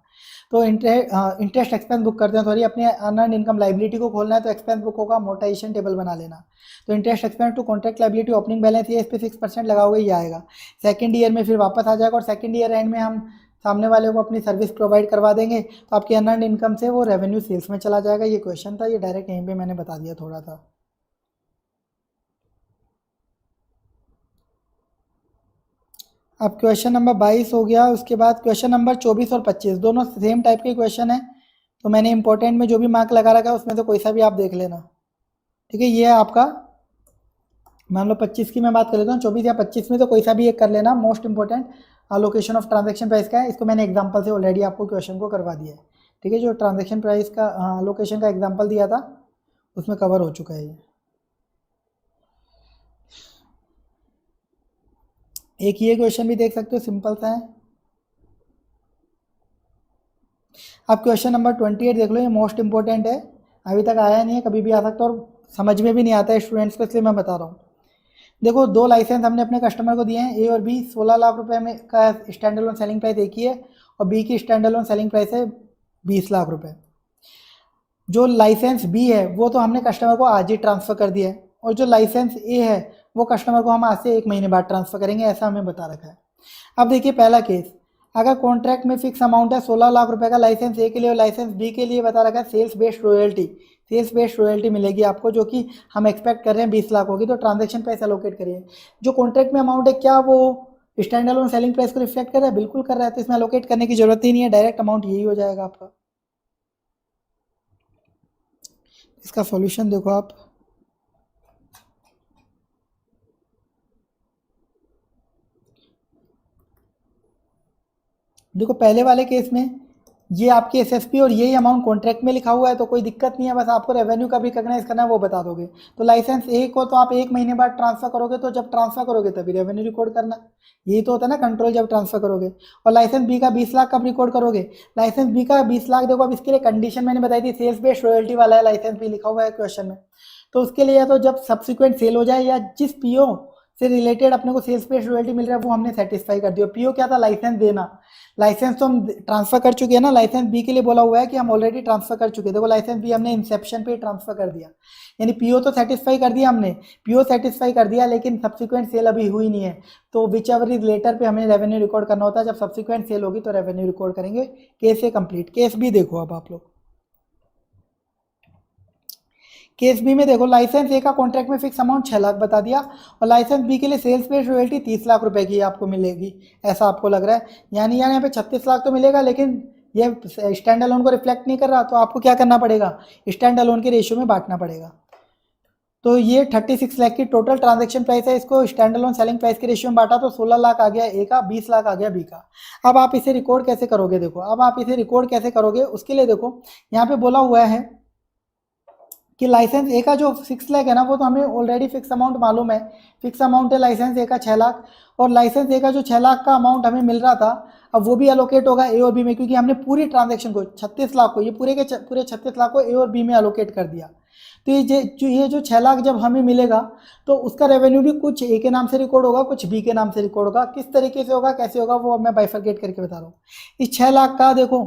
तो इंटरेस्ट एक्सपेंस बुक करते हैं, सॉरी अपने अर्नड इनकम लाइबिलिटी को खोलना है तो एक्सपेंस बुक होगा, अमोर्टाइजेशन टेबल बना लेना। तो interest expense to contract liability opening balance ये इस पर 6% लगाओगे ये आएगा। सेकंड ईयर में फिर वापस आ जाएगा, और सेकंड ईयर एंड में हम सामने वाले को अपनी सर्विस प्रोवाइड करवा देंगे तो आपकी अर्नड इनकम से वो रेवेन्यू सेल्स में चला जाएगा। ये क्वेश्चन था, ये डायरेक्ट यहीं पे मैंने बता दिया थोड़ा सा। अब क्वेश्चन नंबर 22 हो गया, उसके बाद क्वेश्चन नंबर 24 और 25 दोनों सेम टाइप के क्वेश्चन है। तो मैंने इंपॉर्टेंट में जो भी मार्क लगा रखा है उसमें से कोई सा भी आप देख लेना, ठीक है। ये है आपका, मान लो 25 की मैं बात कर लेता हूँ, 24 या 25 में तो कोई सा भी एक कर लेना। Most important location of transaction price का है, इसको मैंने एग्जाम्पल से ऑलरेडी आपको क्वेश्चन को करवा दिया है, ठीक है। जो ट्रांजेक्शन प्राइस का लोकेशन का एग्जाम्पल दिया था उसमें कवर हो चुका है ये। एक ये क्वेश्चन भी देख सकते हो, सिंपल सा है। अब क्वेश्चन नंबर 28 देख लो, ये मोस्ट इंपॉर्टेंट है, अभी तक आया नहीं है, कभी भी आ सकता है और समझ में भी नहीं आता है स्टूडेंट्स को, इसलिए मैं बता रहा हूँ। देखो दो लाइसेंस हमने अपने कस्टमर को दिए हैं, ए और बी। 16 लाख रुपए में का स्टैंड अलोन सेलिंग प्राइस एक ही है और बी की स्टैंड अलोन सेलिंग प्राइस है 20 लाख रुपए। जो लाइसेंस बी है वो तो हमने कस्टमर को आज ही ट्रांसफ़र कर दिया है, और जो लाइसेंस ए है वो कस्टमर को हम आज से 1 महीने बाद ट्रांसफ़र करेंगे, ऐसा हमें बता रखा है। अब देखिए पहला केस, अगर कॉन्ट्रैक्ट में फिक्स अमाउंट है 16 लाख रुपए का लाइसेंस ए के लिए और लाइसेंस बी के लिए बता रखा है sales based royalty. Sales based royalty मिलेगी आपको, जो कि हम एक्सपेक्ट कर रहे हैं 20 लाख होगी। तो ट्रांजैक्शन प्राइस एलोकेट करिए। जो कॉन्ट्रैक्ट में अमाउंट है क्या वो स्टैंड अलोन सेलिंग प्राइस को रिफ्लेक्ट कर रहा है? बिल्कुल कर रहा है, तो इसमें एलोकेट करने की जरूरत ही नहीं है, डायरेक्ट अमाउंट यही हो जाएगा आपका। इसका सॉल्यूशन देखो आप, देखो पहले वाले केस में ये आपकी एसएसपी और यही अमाउंट कॉन्ट्रैक्ट में लिखा हुआ है तो कोई दिक्कत नहीं है, बस आपको रेवेन्यू का भी रिकॉग्नाइज करना है वो बता दोगे। तो लाइसेंस ए को तो आप 1 महीने बाद ट्रांसफर करोगे, तो जब ट्रांसफर करोगे तभी रेवेन्यू रिकॉर्ड करना, यही तो होता है ना कंट्रोल, जब ट्रांसफर करोगे। और लाइसेंस बी का 20 लाख कब रिकॉर्ड करोगे? लाइसेंस बी का 20 लाख देखो, अब इसके लिए कंडीशन मैंने बताई थी, सेल्स बेस्ड रॉयल्टी वाला है लाइसेंस बी लिखा हुआ है क्वेश्चन में। तो उसके लिए या तो जब सब्सिक्वेंट सेल हो जाए या जिस पीओ से रिलेटेड अपने को सेल्स बेस्ड रॉयल्टी मिल रहा है वो हमने सेटिस्फाई कर दिया। पीओ क्या था? लाइसेंस देना। लाइसेंस तो हम ट्रांसफर कर चुके हैं ना, लाइसेंस बी के लिए बोला हुआ है कि हम ऑलरेडी ट्रांसफर कर चुके हैं। देखो लाइसेंस बी हमने इंसेप्शन पे ट्रांसफर कर दिया, यानी पीओ तो सेटिस्फाई कर दिया हमने, पीओ सेटिस्फाई कर दिया, लेकिन सब्सिक्वेंट सेल अभी हुई नहीं है। तो विच एवर इज लेटर पे हमें रेवेन्यू रिकॉर्ड करना होता है, जब सब्सिक्वेंट सेल होगी तो रेवेन्यू रिकॉर्ड करेंगे। केस ए कंप्लीट। केस बी देखो अब आप लोग, केस बी में देखो लाइसेंस ए का कॉन्ट्रैक्ट में फिक्स अमाउंट 6 लाख बता दिया और लाइसेंस बी के लिए सेल्स बेस्ड रॉयल्टी 30 लाख रुपए की आपको मिलेगी, ऐसा आपको लग रहा है। यानी यहाँ पे 36 लाख तो मिलेगा, लेकिन ये स्टैंड अलोन को रिफ्लेक्ट नहीं कर रहा, तो आपको क्या करना पड़ेगा? स्टैंड अलोन के रेशियो में बांटना पड़ेगा। तो ये 36 लाख की टोटल ट्रांजेक्शन प्राइस है, इसको स्टैंड अलोन सेलिंग प्राइस के रेशियो में बांटा तो 16 लाख आ गया ए का, 20 लाख आ गया बी का। अब आप इसे रिकॉर्ड कैसे करोगे? देखो अब आप इसे रिकॉर्ड कैसे करोगे, उसके लिए देखो यहाँ पे बोला हुआ है कि लाइसेंस ए का जो 6 लाख है ना वो तो हमें ऑलरेडी फिक्स अमाउंट मालूम है, फिक्स अमाउंट है लाइसेंस ए का 6 लाख, और लाइसेंस ए का जो 6 लाख का अमाउंट हमें मिल रहा था अब वो भी एलोकेट होगा ए और बी में, क्योंकि हमने पूरी ट्रांजैक्शन को 36 लाख को, ये पूरे के पूरे 36 लाख को ए और बी में एलोकेट कर दिया। तो ये जो 6 लाख जब हमें मिलेगा तो उसका रेवेन्यू भी कुछ ए के नाम से रिकॉर्ड होगा, कुछ बी के नाम से रिकॉर्ड होगा। किस तरीके से होगा, कैसे होगा, वो अब मैं बाइफरकेट करके बता रहा हूँ। इस 6 लाख का देखो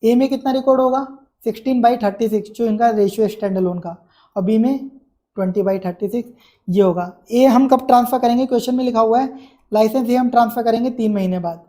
ए में कितना रिकॉर्ड होगा, 16/36 जो इनका रेशियो स्टैंड अलोन का, और बी में 20/36 ये होगा। ए हम कब ट्रांसफर करेंगे? क्वेश्चन में लिखा हुआ है लाइसेंस ए हम ट्रांसफर करेंगे 3 महीने बाद,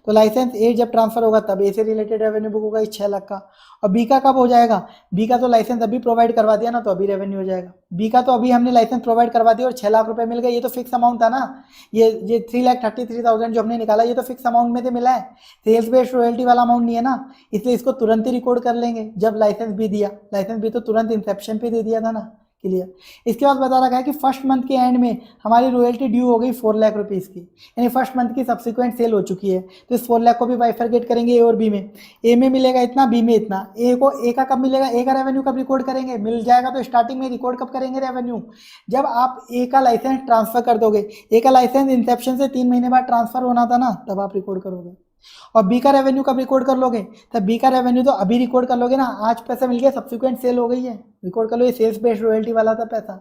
तो लाइसेंस ए जब ट्रांसफर होगा तब ए से रिलेटेड रेवेन्यू बुक होगा इस 6 लाख का। और बी का कब हो जाएगा, बी का तो लाइसेंस अभी प्रोवाइड करवा दिया ना, तो अभी रेवेन्यू हो जाएगा। बी का तो अभी हमने लाइसेंस प्रोवाइड करवा दिया और 6 लाख रुपए मिल गए, ये तो फिक्स अमाउंट था ना। ये 3,33,000 जो हमने निकाला ये तो फिक्स अमाउंट में से मिला है, सेल्स बेस्ड रॉयल्टी वाला अमाउंट नहीं है ना, इसलिए इसको तुरंत ही रिकॉर्ड कर लेंगे जब लाइसेंस भी दिया। लाइसेंस भी तो तुरंत इंसेप्शन पे दे दिया था ना, क्लियर। इसके बाद बता रखा है कि फर्स्ट मंथ के एंड में हमारी रॉयल्टी ड्यू हो गई 4 लाख रुपीज़ की, यानी फर्स्ट मंथ की सब्सिक्वेंट सेल हो चुकी है। तो इस 4 लाख को भी बाइफरकेट करेंगे ए और बी में। ए में मिलेगा इतना, बी में इतना। ए का कब मिलेगा, ए का रेवेन्यू कब रिकॉर्ड करेंगे, मिल जाएगा तो स्टार्टिंग में रिकॉर्ड कब करेंगे रेवेन्यू, जब आप ए का लाइसेंस ट्रांसफर कर दोगे। ए का लाइसेंस इंसेप्शन से 3 महीने बाद ट्रांसफर होना था ना, तब आप रिकॉर्ड करोगे। और बी का रेवेन्यू कब रिकॉर्ड कर लोगे, तब बी का रेवेन्यू तो अभी रिकॉर्ड कर लोगे ना, आज पैसा मिल गया, सब्सिक्वेंट सेल हो गई है, रिकॉर्ड कर लो। ये सेल्स बेस्ड रॉयल्टी वाला था पैसा,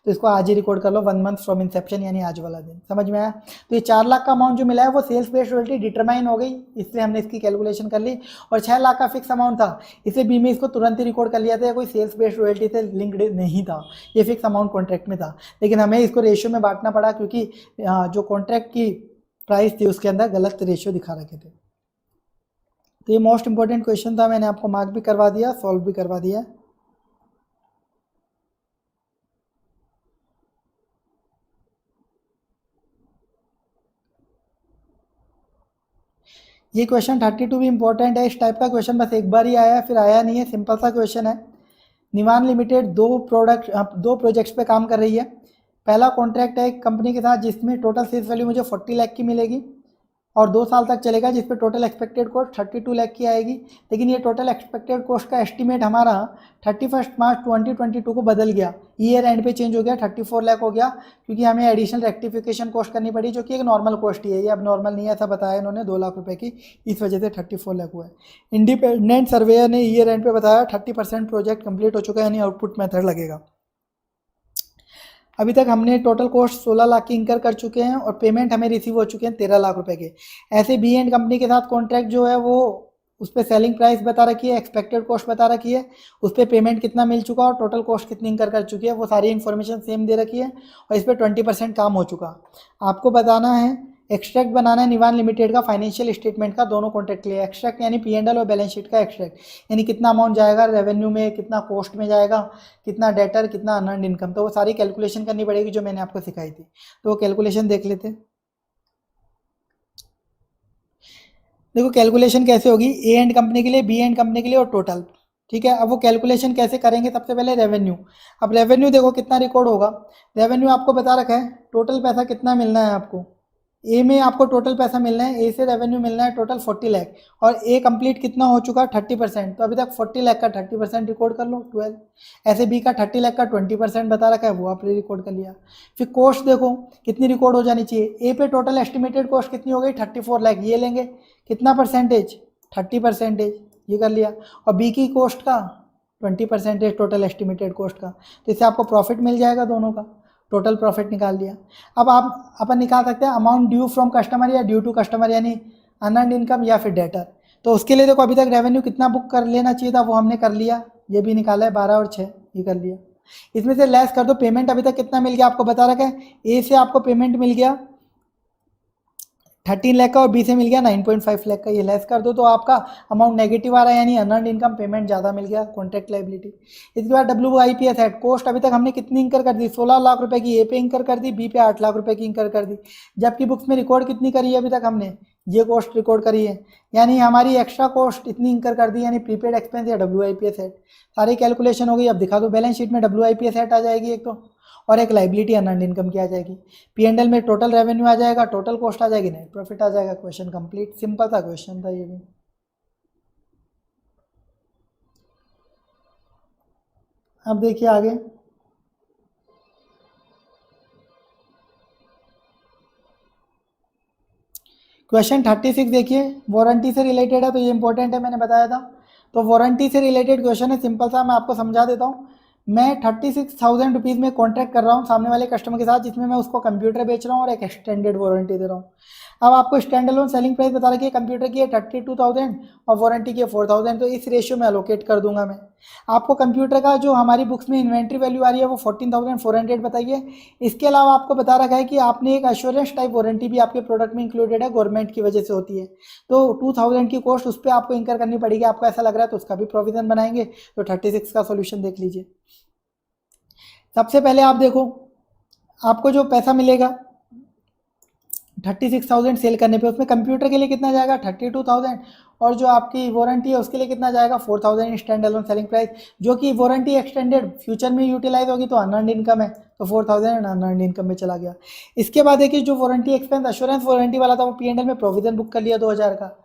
तो इसको आज ही रिकॉर्ड कर लो, 1 मंथ फ्रॉम इंसेप्शन, यानी आज वाला दिन। समझ में आया। तो ये 4 लाख का अमाउंट जो मिला है वो सेल्स बेस्ड रॉयल्टी डिटरमाइन हो गई, इसलिए हमने इसकी कैलकुलेशन कर ली। और 6 लाख का फिक्स अमाउंट था, इसलिए बी में इसको तुरंत ही रिकॉर्ड कर लिया था, कोई सेल्स बेस्ड रॉयल्टी से लिंक्ड नहीं था, ये फिक्स अमाउंट कॉन्ट्रैक्ट में था। लेकिन हमें इसको रेशियो में बांटना पड़ा, क्योंकि जो कॉन्ट्रैक्ट की प्राइस थी उसके अंदर गलत रेशियो दिखा रखे थे। तो ये मोस्ट इंपॉर्टेंट क्वेश्चन था, मैंने आपको मार्क भी करवा दिया, सॉल्व भी करवा दिया। ये क्वेश्चन 32 भी इंपॉर्टेंट है। इस टाइप का क्वेश्चन बस एक बार ही आया, फिर आया नहीं है, सिंपल सा क्वेश्चन है। निवान लिमिटेड दो प्रोजेक्ट्स पे काम कर रही है। पहला कॉन्ट्रैक्ट है एक कंपनी के साथ जिसमें टोटल सेल्स वैल्यू मुझे 40 लाख की मिलेगी और 2 साल तक चलेगा, जिस पे टोटल एक्सपेक्टेड कॉस्ट 32 लाख की आएगी। लेकिन ये टोटल एक्सपेक्टेड कॉस्ट का एस्टीमेट हमारा 31 मार्च 2022 को बदल गया, ईयर एंड पे चेंज हो गया, 34 लाख हो गया, क्योंकि हमें एडिशनल रेक्टिफिकेशन कॉस्ट करनी पड़ी, जो कि एक नॉर्मल कॉस्ट ही है, ये अब नॉर्मल नहीं है, ऐसा बताया इन्होंने 2 लाख रुपए की, इस वजह से 34 लाख हुआ है। इंडिपेंडेंट सर्वेयर ने ईयर एंड पे बताया 30% प्रोजेक्ट कंप्लीट हो चुका है, यानी आउटपुट मेथड लगेगा। अभी तक हमने टोटल कॉस्ट 16 लाख की इंकर कर चुके हैं और पेमेंट हमें रिसीव हो चुके हैं 13 लाख रुपए के। ऐसे बी एंड कंपनी के साथ कॉन्ट्रैक्ट जो है वो उस पर सेलिंग प्राइस बता रखी है, एक्सपेक्टेड कॉस्ट बता रखी है, उस पर पेमेंट कितना मिल चुका और टोटल कॉस्ट कितनी इंकर कर चुकी है, वो सारी इन्फॉर्मेशन सेम दे रखी है। और इस पर 20% काम हो चुका। आपको बताना है, एक्सट्रैक्ट बनाना है निवान लिमिटेड का फाइनेंशियल स्टेटमेंट का, दोनों कॉन्ट्रैक्ट के लिए। एक्सट्रैक्ट यानी P&L और बैलेंस शीट का एक्सट्रैक्ट, यानी कितना अमाउंट जाएगा रेवेन्यू में, कितना कॉस्ट में जाएगा, कितना डेटर, कितना अनअर्न्ड इनकम, तो वो सारी कैलकुलेशन करनी पड़ेगी जो मैंने आपको सिखाई थी। तो वो कैलकुलेशन देख लेते हैं। देखो कैलकुलेशन कैसे होगी, ए एंड कंपनी के लिए, बी एंड कंपनी के लिए और टोटल, ठीक है। अब वो कैलकुलेशन कैसे करेंगे, सबसे पहले रेवेन्यू। अब रेवेन्यू देखो कितना रिकॉर्ड होगा, रेवेन्यू आपको बता रखा है, टोटल पैसा कितना मिलना है आपको। ए में आपको टोटल पैसा मिलना है, ए से रेवेन्यू मिलना है टोटल 40 लाख, और ए कंप्लीट कितना हो चुका 30%, तो अभी तक 40 लाख का 30% रिकॉर्ड कर लो 12। ऐसे बी का 30 लाख का 20% बता रखा है, वो आपने रिकॉर्ड कर लिया। फिर कॉस्ट देखो कितनी रिकॉर्ड हो जानी चाहिए, ए पे टोटल एस्टिमेटेड कॉस्ट कितनी हो गई 34 लाख, ये लेंगे कितना परसेंटेज 30%, ये कर लिया। और बी की कॉस्ट का 20% टोटल एस्टिमेटेड कॉस्ट का, तो इससे आपको प्रॉफिट मिल जाएगा दोनों का, टोटल प्रॉफिट निकाल दिया। अब आप अपन निकाल सकते हैं अमाउंट ड्यू फ्रॉम कस्टमर या ड्यू टू कस्टमर, यानी अनअर्न्ड इनकम या फिर डेटर। तो उसके लिए देखो अभी तक रेवेन्यू कितना बुक कर लेना चाहिए था वो हमने कर लिया, ये भी निकाला है 12 और 6, ये कर लिया। इसमें से लेस कर दो, पेमेंट अभी तक कितना मिल गया आपको बता रखा है, ए से आपको पेमेंट मिल गया 13 लाख का और बी से मिल गया 9.5 लाख का, ये लेस कर दो तो आपका अमाउंट नेगेटिव आ रहा है, यानी अनअर्न्ड इनकम, पेमेंट ज़्यादा मिल गया, कॉन्ट्रैक्ट लायबिलिटी। इसके बाद WIPS हेड कॉस्ट अभी तक हमने कितनी इंकर कर दी, 16 लाख रुपए की ए पे इंकर कर दी, बी पे 8 लाख रुपए की इंकर कर दी, जबकि बुक्स में रिकॉर्ड कितनी करी है अभी तक हमने, ये कॉस्ट रिकॉर्ड करी है, यानी हमारी एक्स्ट्रा कॉस्ट इतनी इंकर कर दी, यानी प्रीपेड एक्सपेंस या WIPS हेड। सारी कैलकुलेशन हो गई। अब दिखा दो बैलेंस शीट में WIPS हेड आ जाएगी एक तो, और एक लाइबिलिटी अनअर्न्ड इनकम की आ जाएगी। P&L में टोटल रेवेन्यू आ जाएगा, टोटल कॉस्ट आ जाएगी, नेट प्रॉफिट आ जाएगा। क्वेश्चन कंप्लीट, सिंपल सा क्वेश्चन था ये भी। अब देखिए आगे, क्वेश्चन 36 देखिए, वारंटी से रिलेटेड है, तो ये इंपॉर्टेंट है, मैंने बताया था। तो वारंटी से रिलेटेड क्वेश्चन है, सिंपल सा, मैं आपको समझा देता हूँ। मैं 36,000 रुपीज़ में कॉन्ट्रैक्ट कर रहा हूँ सामने वाले कस्टमर के साथ, जिसमें मैं उसको कंप्यूटर बेच रहा हूँ और एक एक्सटेंडेड वारंटी दे रहा हूँ। अब आपको स्टैंड अलोन सेलिंग प्राइस बता रखी है, कंप्यूटर की है 32,000 और वारंटी की है 4,000, तो इस रेशियो में अलोकेट कर दूंगा मैं। आपको कंप्यूटर का जो हमारी बुक्स में इन्वेंट्री वैल्यू आ रही है वो 14,400 बताइए। इसके अलावा आपको बता रखा है कि आपने एक एश्योरेंस टाइप वारंटी भी आपके प्रोडक्ट में इंक्लूडेड है, गवर्नमेंट की वजह से होती है, तो 2000 की कॉस्ट उस पर आपको इंकर करनी पड़ेगी। आपको ऐसा लग रहा है तो उसका भी प्रोविजन बनाएंगे। तो 36 का सोल्यूशन देख लीजिए। सबसे पहले आप देखो, आपको जो पैसा मिलेगा 36,000 सेल करने पे, उसमें कंप्यूटर के लिए कितना जाएगा 32,000, और जो आपकी वारंटी है उसके लिए कितना जाएगा 4,000 स्टैंड अलोन सेलिंग प्राइस, जो कि वारंटी एक्सटेंडेड फ्यूचर में यूटिलाइज होगी तो अनअर्न्ड इनकम है, तो 4,000 अनअर्न्ड इनकम में चला गया। इसके बाद देखिए जो वारंटी एक्सपेंस एश्योरेंस वारंटी वाला था वो P&L में प्रोविजन बुक कर लिया 2,000 का।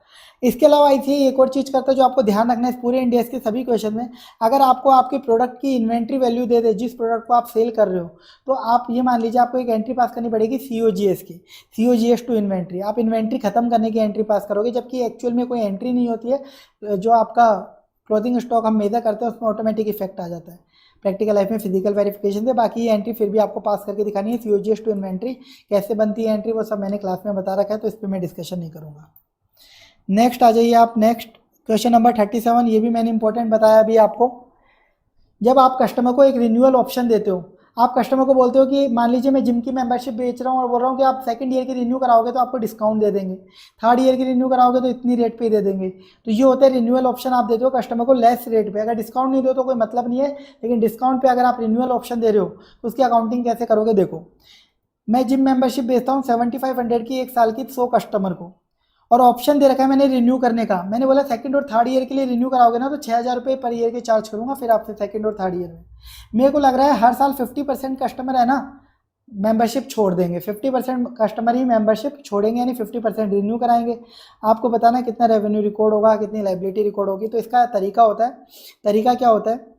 इसके अलावा ऐसे ही एक और चीज़ करता है जो आपको ध्यान रखना है इस पूरे इंडिया के सभी क्वेश्चन में, अगर आपको आपके प्रोडक्ट की इन्वेंट्री वैल्यू दे दे जिस प्रोडक्ट को आप सेल कर रहे हो, तो आप ये मान लीजिए आपको एक एंट्री पास करनी पड़ेगी COGS की, COGS टू इन्वेंट्री। आप इन्वेंट्री खत्म करने की एंट्री पास करोगे, जबकि एक्चुअल में कोई एंट्री नहीं होती है। जो आपका क्लोथिंग स्टॉक हम मेजर करते हैं उसमें ऑटोमेटिक इफेक्ट आ जाता है प्रैक्टिकल लाइफ में फिजिकल वेरिफिकेशन से। बाकी ये एंट्री फिर भी आपको पास करके दिखानी है। COGS टू इन्वेंट्री कैसे बनती है एंट्री वो सब मैंने क्लास में बता रखा है, तो इस पर मैं डिस्कशन नहीं करूँगा। नेक्स्ट आ जाइए आप, नेक्स्ट क्वेश्चन नंबर 37। ये भी मैंने इंपॉर्टेंट बताया अभी आपको। जब आप कस्टमर को एक रिन्यूअल ऑप्शन देते हो, आप कस्टमर को बोलते हो कि मान लीजिए मैं जिम की मेंबरशिप बेच रहा हूँ और बोल रहा हूँ कि आप सेकंड ईयर की रिन्यू कराओगे तो आपको डिस्काउंट दे देंगे, थर्ड ईयर की रिन्यू कराओगे तो इतनी रेट पे दे देंगे। तो ये होता है रिन्यूअल ऑप्शन, आप देते हो कस्टमर को लेस रेट पे। अगर डिस्काउंट नहीं दो तो कोई मतलब नहीं है, लेकिन डिस्काउंट पे अगर आप रिन्यूअल ऑप्शन दे रहे हो तो उसकी अकाउंटिंग कैसे करोगे। देखो, मैं जिम मेंबरशिप बेचता हूँ 7500 की एक साल की 100 कस्टमर को, और ऑप्शन दे रखा है मैंने रिन्यू करने का। मैंने बोला सेकंड और थर्ड ईयर के लिए रिन्यू कराओगे ना तो 6,000 रुपये पर ईयर के चार्ज करूंगा फिर आपसे सेकंड और थर्ड ईयर में। मेरे को लग रहा है हर साल 50% कस्टमर है ना मेंबरशिप छोड़ देंगे, 50% कस्टमर ही मेंबरशिप छोड़ेंगे, यानी 50% रिन्यू कराएंगे। आपको बताना है कितना रेवेन्यू रिकॉर्ड होगा, कितनी लाइबिलिटी रिकॉर्ड होगी। तो इसका तरीका होता है, तरीका क्या होता है,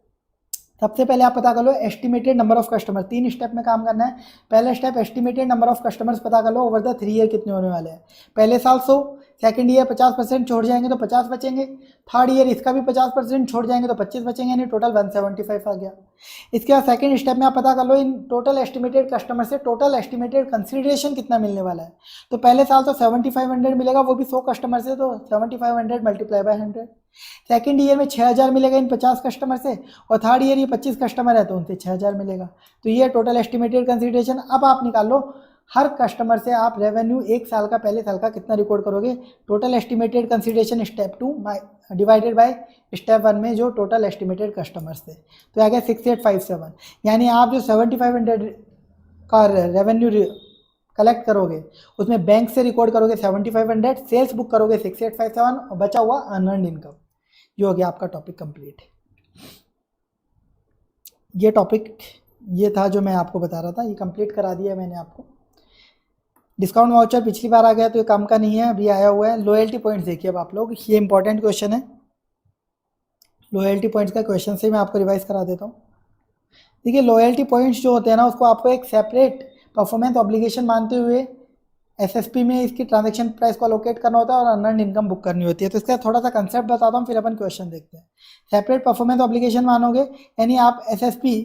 सबसे पहले आप पता कर लो estimated number of customer. 3 step में काम करना है। पहला step estimated number of customers पता कर लो ओवर द 3 ईयर कितने होने वाले हैं। पहले साल 100, सेकंड ईयर 50% छोड़ जाएंगे तो 50 बचेंगे, थर्ड ईयर इसका भी 50% छोड़ जाएंगे तो 25 बचेंगे, यानी टोटल 175 आ गया। इसके बाद सेकंड स्टेप में आप पता कर लो इन टोटल एस्टिमेटेड कस्टमर से टोटल एस्टिमेटेड कंसिडरेशन कितना मिलने वाला है। तो पहले साल तो 7500 मिलेगा, वो भी 100 कस्टमर से, तो 7500 मल्टीप्लाई बाय 100। सेकंड ईयर में 6,000 मिलेगा इन 50 कस्टमर से, और थर्ड ईयर ये 25 कस्टमर है तो उनसे 6,000 मिलेगा। तो ये टोटल एस्टिमेटेड कंसिडरेशन। अब आप निकाल लो हर कस्टमर से आप रेवेन्यू एक साल का, पहले साल का कितना रिकॉर्ड करोगे। Total estimated consideration step 2 divided by step 1 में जो टोटल एस्टिमेटेड कस्टमर्स थे, तो आ गया 6857। यानी आप जो 7500 का रेवेन्यू कलेक्ट करोगे उसमें बैंक से रिकॉर्ड करोगे 7500, सेल्स बुक करोगे 6857, और बचा हुआ अनअर्न्ड इनकम। ये हो गया आपका टॉपिक कंप्लीट। ये टॉपिक ये था जो मैं आपको बता रहा था, ये कंप्लीट करा दिया मैंने आपको। डिस्काउंट वाउचर पिछली बार आ गया तो ये काम का नहीं है, अभी आया हुआ है। लॉयल्टी पॉइंट्स देखिए अब आप लोग, ये इंपॉर्टेंट क्वेश्चन है। लॉयल्टी पॉइंट्स का क्वेश्चन से मैं आपको रिवाइज करा देता हूँ। देखिए लॉयल्टी पॉइंट्स जो होते हैं ना, उसको आपको एक सेपरेट परफॉर्मेंस ऑब्लिगेशन मानते हुए एसएसपी में इसकी ट्रांजैक्शन प्राइस को अलोकेट करना होता है और अनअर्न्ड इनकम बुक करनी होती है। तो इसका थोड़ा सा कंसेप्ट बताता हूँ, फिर अपन क्वेश्चन देखते हैं। सेपरेट परफॉर्मेंस ऑब्लिगेशन मानोगे, यानी आप एसएसपी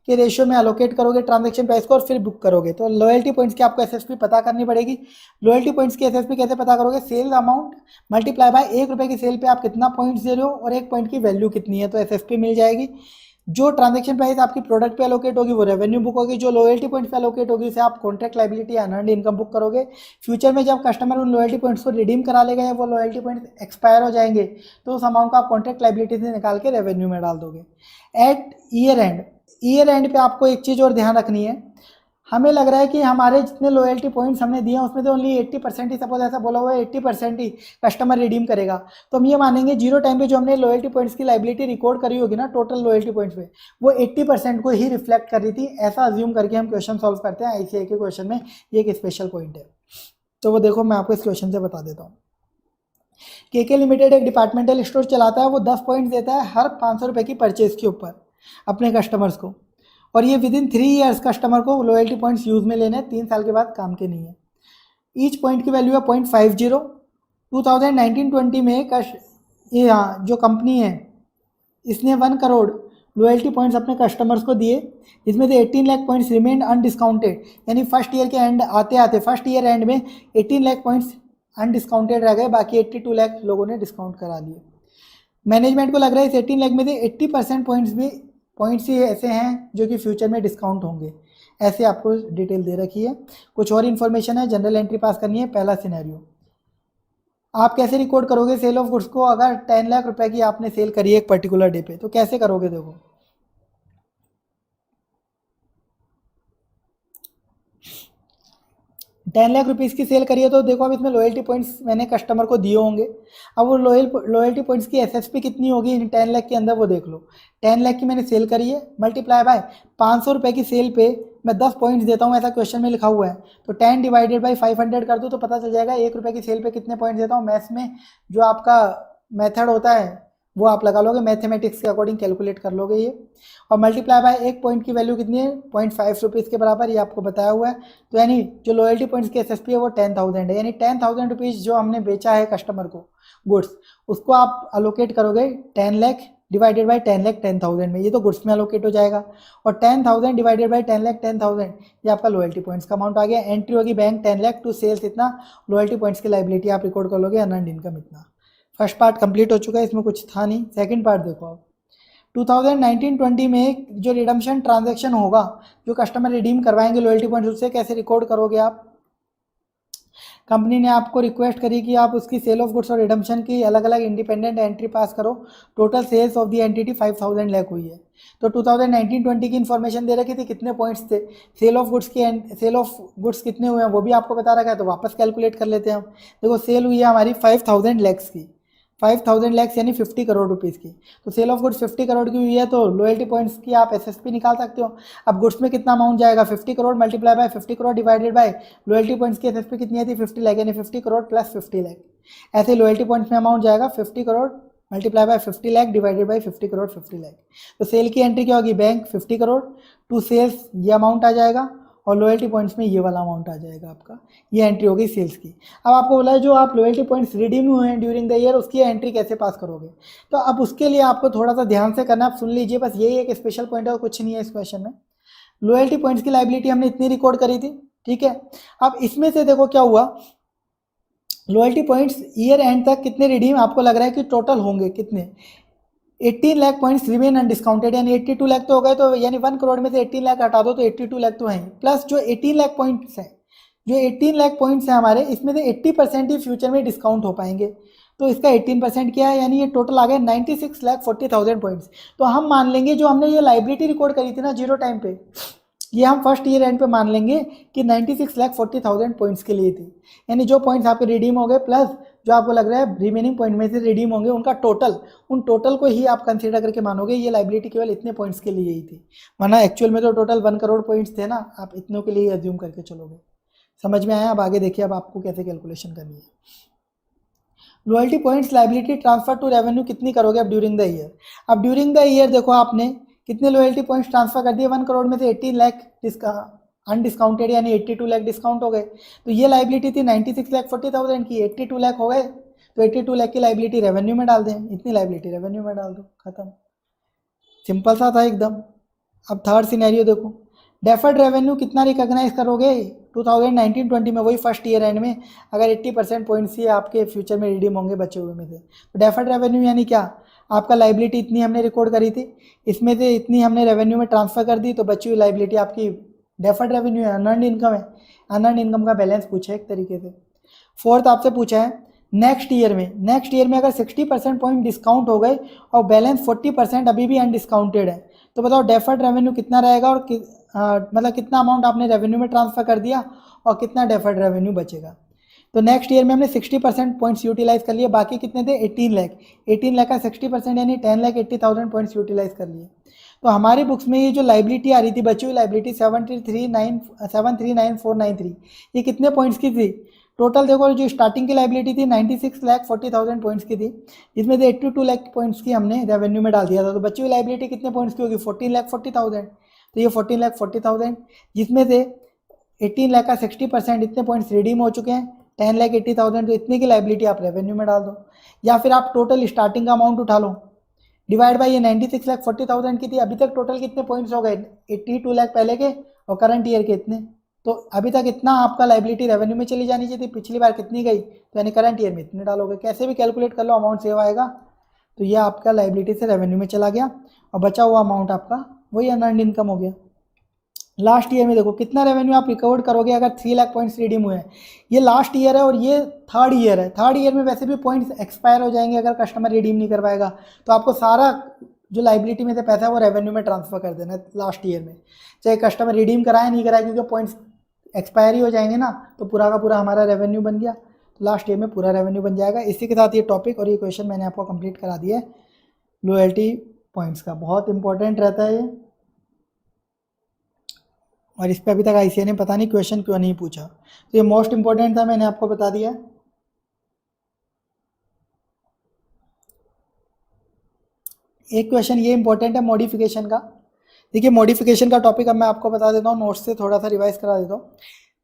के रेशियो में अलोकेट करोगे ट्रांजैक्शन प्राइस को और फिर बुक करोगे। तो लॉयल्टी पॉइंट्स की आपको एसएसपी पता करनी पड़ेगी। लॉयल्टी पॉइंट्स की एसएसपी कैसे पता करोगे, सेल्स अमाउंट मल्टीप्लाई बाय 1 रुपये की सेल पे आप कितना पॉइंट्स दे रहे हो और 1 पॉइंट की वैल्यू कितनी है, तो एसएसपी मिल जाएगी। जो ट्रांजैक्शन प्राइस आपकी प्रोडक्ट पे अलोकेट होगी वो रेवेन्यू बुक होगी, जो लॉयल्टी पॉइंट्स पे अलोकेट होगी उसे आप contract liability unearned income book करोगे। फ्यूचर में जब कस्टमर उन लॉयल्टी पॉइंट्स को रिडीम करा लेगा या वो लॉयल्टी पॉइंट्स एक्सपायर हो जाएंगे तो उस अमाउंट को आप कॉन्ट्रैक्ट लायबिलिटी से निकाल के रेवेन्यू में डाल दोगे। At year end, year end पे आपको एक चीज़ और ध्यान रखनी है। हमें लग रहा है कि हमारे जितने लॉयल्टी पॉइंट्स हमने दिए हैं उसमें तो ओनली 80% ही, सपोज ऐसा बोला हुआ है 80% ही कस्टमर रिडीम करेगा, तो हम ये मानेंगे जीरो टाइम पे जो हमने लॉयल्टी पॉइंट्स की लायबिलिटी रिकॉर्ड करी होगी ना टोटल लॉयल्टी पॉइंट्स पे, वो 80% को ही रिफ्लेक्ट कर रही थी। ऐसा अज्यूम करके हम क्वेश्चन सॉल्व करते हैं। आईसीआई के क्वेश्चन में ये एक स्पेशल पॉइंट है, तो वो देखो मैं आपको इस क्वेश्चन से बता देता हूँ। केके लिमिटेड एक डिपार्टमेंटल स्टोर चलाता है, वो 10 पॉइंट्स देता है हर 500 रुपये की परचेज के ऊपर अपने कस्टमर्स को, और ये विदिन 3 ईयर्स कस्टमर को लॉयल्टी पॉइंट्स यूज़ में लेने हैं, 3 साल के बाद काम के नहीं है। ईच पॉइंट की वैल्यू है 0.50। 2019-20 में ये जो कंपनी है इसने 1 करोड़ लॉयल्टी पॉइंट्स अपने कस्टमर्स को दिए, इसमें से 18 लाख पॉइंट्स रिमेन अनडिस्काउंटेड, यानी फर्स्ट ईयर के एंड आते आते फर्स्ट ईयर एंड में 18 लाख पॉइंट्स अनडिस्काउंटेड रह गए, बाकी 82 लाख लोगों ने डिस्काउंट करा लिए। मैनेजमेंट को लग रहा है इस 18 लाख में से 80% पॉइंट्स ही ऐसे हैं जो कि फ्यूचर में डिस्काउंट होंगे, ऐसे आपको डिटेल दे रखी है। कुछ और इन्फॉर्मेशन है, जनरल एंट्री पास करनी है। पहला सिनेरियो, आप कैसे रिकॉर्ड करोगे सेल ऑफ गुड्स को? अगर 10 लाख रुपए की आपने सेल करी है एक पर्टिकुलर डे पे, तो कैसे करोगे? देखो 10 लाख रुपीज़ की सेल करी है, तो देखो अब इसमें लॉयल्टी पॉइंट्स मैंने कस्टमर को दिए होंगे। अब वो लॉयल्टी पॉइंट्स की एसएसपी कितनी होगी इन 10 लाख के अंदर, वो देख लो। 10 लाख की मैंने सेल करी है, मल्टीप्लाई बाय 500 रुपये की सेल पे मैं 10 पॉइंट्स देता हूँ, ऐसा क्वेश्चन में लिखा हुआ है। तो 10 डिवाइडेड बाई 500 कर दूँ तो पता चल जाएगा 1 रुपये की सेल पे कितने पॉइंट्स देता हूँ। मैथ्स में जो आपका मेथड होता है वो आप लगा लोगे, मैथमेटिक्स के अकॉर्डिंग कैलकुलेट कर लोगे ये। और मल्टीप्लाई बाय एक पॉइंट की वैल्यू कितनी है? 0.5 रुपीज़ के बराबर, ये आपको बताया हुआ है। तो यानी जो लॉयल्टी पॉइंट्स की एसएसपी है वो 10,000 है, यानी 10,000 रुपीज़ जो हमने बेचा है कस्टमर को गुड्स, उसको आप अलोकेट करोगे 10 लाख डिवाइडेड बाई 10 लाख 10,000 में, ये तो गुड्स में अलोकेट हो जाएगा। और 10,000 डिवाइडेड बाई 10 लाख 10,000 ये आपका लॉयल्टी पॉइंट्स का अमाउंट आ गया। एंट्री होगी बैंक 10 लाख टू सेल्स इतना, लॉयल्टी पॉइंट्स की लाइबिलिटी आप रिकॉर्ड कर लोगे अर्नड इनकम इतना। फर्स्ट पार्ट कंप्लीट हो चुका है, इसमें कुछ था नहीं। सेकंड पार्ट देखो आप, 2019-20 में जो रिडम्पशन ट्रांजैक्शन होगा, जो कस्टमर रिडीम करवाएंगे लॉयल्टी पॉइंट्स, उससे कैसे रिकॉर्ड करोगे आप? कंपनी ने आपको रिक्वेस्ट करी कि आप उसकी सेल ऑफ गुड्स और रिडम्पशन की अलग अलग इंडिपेंडेंट एंट्री पास करो। Total sales of the entity 5,000 lakh हुई है। तो 2019-20 की इन्फॉर्मेशन दे रखी थी, कितने पॉइंट्स थे, सेल ऑफ गुड्स कितने हुए हैं वो भी आपको बता रखा है। तो वापस कैलकुलेट कर लेते हैं हम। देखो सेल हुई है हमारी 5,000 लैक्स की, 5,000 लैक्स यानी 50 करोड़ रुपीज़ की। तो सेल ऑफ गुड्स 50 करोड़ की हुई है, तो लॉयल्टी पॉइंट्स की आप एसएसपी निकाल सकते हो। अब गुड्स में कितना अमाउंट जाएगा? 50 crore multiply by 50 crore divided by loyalty points की एसएसपी कितनी है थी? 50 लाख, यानी 50 करोड़ प्लस 50 लाख। ऐसे लॉयल्टी पॉइंट्स में अमाउंट जाएगा 50 crore multiply by 50 lakh divided by 50 crore 50 lakh. तो सेल की एंट्री क्या होगी? बैंक 50 करोड़ टू सेल्स, ये अमाउंट आ जाएगा, और लॉयल्टी पॉइंट्स में ये वाला अमाउंट आ जाएगा आपका। ये एंट्री होगी सेल्स की। अब आपको बोला है जो आप लॉयल्टी पॉइंट्स रिडीम हुए हैं ड्यूरिंग द ईयर, उसकी एंट्री कैसे पास करोगे? तो अब उसके लिए आपको थोड़ा सा ध्यान से करना, आप सुन लीजिए, बस यही एक स्पेशल पॉइंट है और कुछ नहीं है इस क्वेश्चन में। लॉयल्टी पॉइंट्स की लाइबिलिटी हमने इतनी रिकॉर्ड करी थी, ठीक है। अब इसमें से देखो क्या हुआ, लॉयल्टी पॉइंट्स ईयर एंड तक कितने रिडीम आपको लग रहा है कि टोटल होंगे कितने? 18 लाख पॉइंट्स रिमेन अनडिस्काउंटेड, यानी 82 लाख तो हो गए। तो यानी 1 करोड़ में से 18 लाख हटा दो तो 82 लाख तो हैं, प्लस जो 18 लाख पॉइंट्स हैं, जो 18 लाख पॉइंट्स हैं हमारे, इसमें से 80% ही फ्यूचर में डिस्काउंट हो पाएंगे। तो इसका 18% क्या है? यानी ये टोटल आ गए 96,40,000 पॉइंट्स। तो हम मान लेंगे जो हमने ये लाइबिलिटी रिकॉर्ड करी थी ना जीरो टाइम पे, ये हम फर्स्ट ईयर एंड पे मान लेंगे कि 96,40,000 पॉइंट्स के लिए थी। यानी जो पॉइंट्स आपके रिडीम हो गए प्लस जो आपको लग रहा है रिमेनिंग पॉइंट में से रिडीम होंगे, उनका टोटल, उन टोटल को ही आप कंसीडर करके मानोगे ये लाइबिलिटी केवल इतने पॉइंट्स के लिए ही थी। वरना एक्चुअल में तो टोटल 1 करोड़ पॉइंट्स थे ना, आप इतनों के लिए अज्यूम करके चलोगे। समझ में आया? अब आगे देखिए अब आपको कैसे कैलकुलेशन करनी है। Loyalty points liability transfer to revenue कितनी करोगे अब ड्यूरिंग द ईयर? अब ड्यूरिंग द ईयर देखो आपने कितने लॉयल्टी पॉइंट्स ट्रांसफर कर दिए? 1 करोड़ में से 18 लाख अनडिस्काउंटेड, यानी 82 लाख डिस्काउंट हो गए। तो ये लाइबिलिटी थी 96,40,000 की, 82 लाख हो गए, तो 82 लाख की लाइबिलिटी रेवेन्यू में डाल दें, इतनी लाइबिलिटी रेवेन्यू में डाल दो, खत्म। सिंपल सा था एकदम। अब थर्ड सिनेरियो देखो, डेफर्ड रेवेन्यू कितना रिकॉग्नाइज करोगे 2019-20 में, वही फर्स्ट ईयर एंड में, अगर 80% पॉइंट्स ही आपके फ्यूचर में रिडीम होंगे बचे हुए में से। तो डेफर्ड रेवेन्यू यानी क्या? आपका लाइबिलिटी इतनी हमने रिकॉर्ड करी थी, इसमें से इतनी हमने रेवेन्यू में ट्रांसफर कर दी, तो बची हुई लाइबिलिटी आपकी डेफर्ड रेवेन्यू है, अर्नड इनकम है। अर्नड इनकम का बैलेंस पूछा है एक तरीके से। फोर्थ आपसे पूछा है नेक्स्ट ईयर में अगर 60% पॉइंट डिस्काउंट हो गए और बैलेंस 40% अभी भी अनडिस्काउंटेड है, तो बताओ डेफर्ड रेवेन्यू कितना रहेगा, और मतलब कितना अमाउंट आपने रेवेन्यू में ट्रांसफर कर दिया और कितना डेफर्ड रेवेन्यू बचेगा। तो नेक्स्ट ईयर में हमने 60% पॉइंट्स यूटिलाइज कर लिए, बाकी कितने थे? 18 लाख का 60% यानी 10,80,000 पॉइंट्स यूटिलाइज कर लिए। तो हमारी बुक्स में ये जो लाइबिलिटी आ रही थी, बची हुई लाइबिलिटी 739,493, ये कितने पॉइंट्स की थी? टोटल देखो जो स्टार्टिंग की लाइबिलिटी थी 96,40,000 पॉइंट्स की थी, इसमें से 82 लाख पॉइंट्स की हमने रेवेन्यू में डाल दिया था। तो बची हुई लाइबिलिटी कितने पॉइंट्स की होगी? 14,40,000। तो ये 14,40,000, जिसमें से 18 लाख का 60% इतने पॉइंट्स रिडीम हो चुके हैं, 10,80,000, तो इतने की लाइबिलिटी आप रेवेन्यू में डाल दो। या फिर आप टोटल स्टार्टिंग का अमाउंट उठा लो, डिवाइड बाई ये 96,40,000 की थी, अभी तक टोटल कितने पॉइंट्स हो गए? 82 लाख पहले के और करंट ईयर के इतने, तो अभी तक इतना आपका लाइबिलिटी रेवेन्यू में चली जानी चाहिए थी। पिछली बार कितनी गई? तो यानी करंट ईयर में इतने डालोगे। कैसे भी कैलकुलेट कर लो, अमाउंट सेव आएगा। तो ये आपका लाइबिलिटी से रेवेन्यू में चला गया और बचा हुआ अमाउंट आपका वही अनअर्न्ड इनकम हो गया। लास्ट ईयर में देखो कितना रेवेन्यू आप रिकवर करोगे अगर 3 लाख पॉइंट्स रिडीम हुए हैं। ये लास्ट ईयर है और ये थर्ड ईयर है। थर्ड ईयर में वैसे भी पॉइंट्स एक्सपायर हो जाएंगे अगर कस्टमर रिडीम नहीं कर पाएगा, तो आपको सारा जो लाइबिलिटी में से पैसा है वो रेवेन्यू में ट्रांसफर कर देना है लास्ट ईयर में, चाहे कस्टमर रिडीम कराए नहीं कराए, क्योंकि पॉइंट्स एक्सपायर ही हो जाएंगे ना, तो पूरा का पूरा हमारा रेवेन्यू बन गया। तो लास्ट ईयर में पूरा रेवेन्यू बन जाएगा। इसी के साथ ये टॉपिक और ये क्वेश्चन मैंने आपको कंप्लीट करा दिया है लॉयल्टी पॉइंट्स का। बहुत इंपॉर्टेंट रहता है ये, और इस पर अभी तक आईसीए ने पता नहीं क्वेश्चन क्यों नहीं पूछा। तो ये मोस्ट इंपॉर्टेंट था, मैंने आपको बता दिया। एक क्वेश्चन ये इंपॉर्टेंट है मॉडिफिकेशन का। देखिए मॉडिफिकेशन का टॉपिक अब मैं आपको बता देता हूँ, नोट्स से थोड़ा सा रिवाइज करा देता हूँ।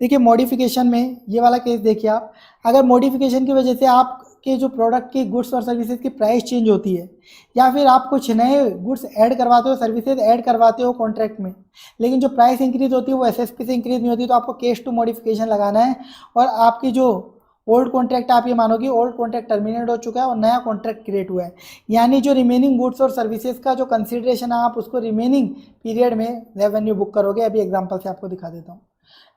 देखिए मॉडिफिकेशन में ये वाला केस देखिए आप, अगर मॉडिफिकेशन की वजह से आपके जो प्रोडक्ट की गुड्स और सर्विसेज की प्राइस चेंज होती है, या फिर आप कुछ नए गुड्स ऐड करवाते हो, सर्विसेज ऐड करवाते हो कॉन्ट्रैक्ट में, लेकिन जो प्राइस इंक्रीज होती है वो एसएसपी से इंक्रीज नहीं होती, तो आपको केस टू मॉडिफिकेशन लगाना है। और आपकी जो ओल्ड कॉन्ट्रैक्ट आप ये मानोगे ओल्ड कॉन्ट्रैक्ट टर्मिनेट हो चुका है और नया कॉन्ट्रैक्ट क्रिएट हुआ है, यानी जो रिमेनिंग गुड्स और सर्विसेज का जो कंसिडरेशन है आप उसको रिमेनिंग पीरियड में रेवेन्यू बुक करोगे। अभी एग्जांपल से आपको दिखा देता हूँ।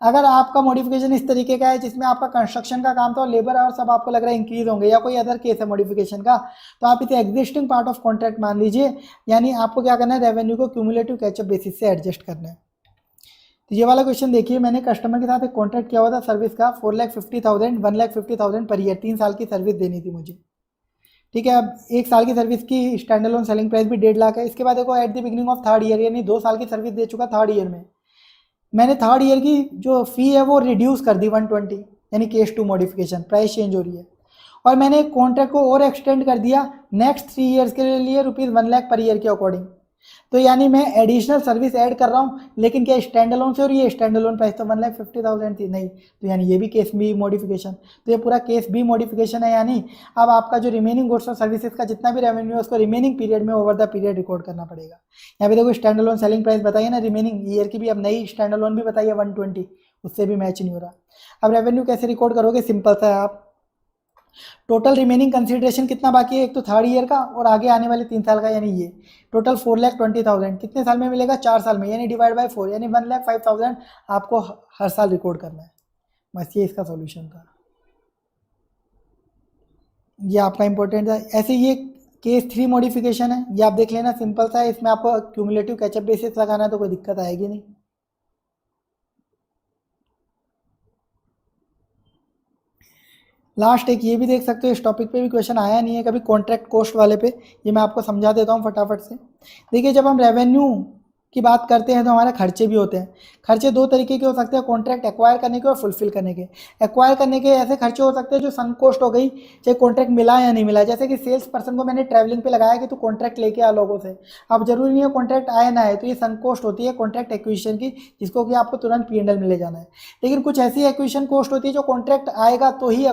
अगर आपका मॉडिफिकेशन इस तरीके का है जिसमें आपका कंस्ट्रक्शन का काम था और लेबर और सब आपको लग रहा है इंक्रीज होंगे, या कोई अदर केस है मॉडिफिकेशन का, तो आप इसे एग्जिस्टिंग पार्ट ऑफ कॉन्ट्रैक्ट मान लीजिए, यानी आपको क्या करना है रेवेन्यू को क्यूमुलेटिव कैचअप बेसिस से एडजस्ट करना है। तो ये वाला क्वेश्चन देखिए, मैंने कस्टमर के साथ एक कॉन्ट्रैक्ट किया हुआ था सर्विस का 4,50,000 1,50,000 पर ईयर, 3 साल की सर्विस देनी थी मुझे। ठीक है, अब 1 साल की सर्विस की स्टैंड अलोन सेलिंग प्राइस भी 1.5 लाख है। इसके बाद देखो at the beginning of third year, यानी 2 साल की सर्विस दे चुका थर्ड ईयर में, मैंने थर्ड ईयर की जो फ़ी है वो रिड्यूस कर दी 120, यानी case two modification, price change हो रही है। और मैंने कॉन्ट्रैक्ट को और एक्सटेंड कर दिया नेक्स्ट 3 ईयर्स के लिए ₹1 लाख पर ईयर के अकॉर्डिंग। तो यानी मैं एडिशनल सर्विस ऐड कर रहा हूँ, लेकिन क्या स्टैंड अलोन से हो रही है? स्टैंड अलोन प्राइस तो 1,50,000 थी, नहीं, तो यानी ये भी केस बी मॉडिफिकेशन। तो ये पूरा केस बी मॉडिफिकेशन है, यानी अब आपका जो रिमेनिंग गुड्स और सर्विसेज का जितना भी रेवेन्यू है उसको रिमेनिंग पीरियड में ओवर द पीरियड रिकॉर्ड करना पड़ेगा। यहाँ पे देखो स्टैंड अलोन सेलिंग प्राइस बताइए ना, रिमेनिंग ईयर की भी अब नई स्टैंड अलोन भी बताइए 120, उससे भी मैच नहीं हो रहा। अब रेवेन्यू कैसे रिकॉर्ड करोगे? सिंपल सा है, आप टोटल रिमेनिंग कंसिडरेशन कितना बाकी है, एक तो थर्ड ईयर का और आगे आने वाले 3 साल का, यानी ये टोटल 4,20,000 कितने साल में मिलेगा? 4 साल में, यानी डिवाइड बाय 4, यानी 1,05,000 आपको हर साल रिकॉर्ड करना है। बस ये इसका सॉल्यूशन था, ये आपका इंपॉर्टेंट था। ऐसे ये केस 3 मॉडिफिकेशन है, ये आप देख लेना, सिंपल सा है, इसमें आपको क्यूमुलेटिव कैचअप बेसिस लगाना है तो कोई दिक्कत आएगी नहीं। लास्ट एक ये भी देख सकते हो, इस टॉपिक पे भी क्वेश्चन आया नहीं है कभी, कॉन्ट्रैक्ट कॉस्ट वाले पे, ये मैं आपको समझा देता हूँ फटाफट से। देखिए जब हम रेवेन्यू की बात करते हैं तो हमारे खर्चे भी होते हैं। खर्चे 2 तरीके के हो सकते हैं, कॉन्ट्रैक्ट एक्वायर करने के और फुलफिल करने के। एक्वायर करने के ऐसे खर्चे हो सकते हैं जो सम कॉस्ट हो गई, चाहे कॉन्ट्रैक्ट मिला या नहीं मिला, जैसे कि सेल्स पर्सन को मैंने ट्रैवलिंग पे लगाया कि तू कॉन्ट्रैक्ट लेके आ लोगों से, अब जरूरी नहीं है कॉन्ट्रैक्ट आए ना आए, तो ये सम कॉस्ट होती है कॉन्ट्रैक्ट एक्विजिशन की, जिसको कि आपको तुरंत P&L में ले जाना है। लेकिन कुछ ऐसी एक्विजिशन कॉस्ट होती है जो कॉन्ट्रैक्ट आएगा तो ही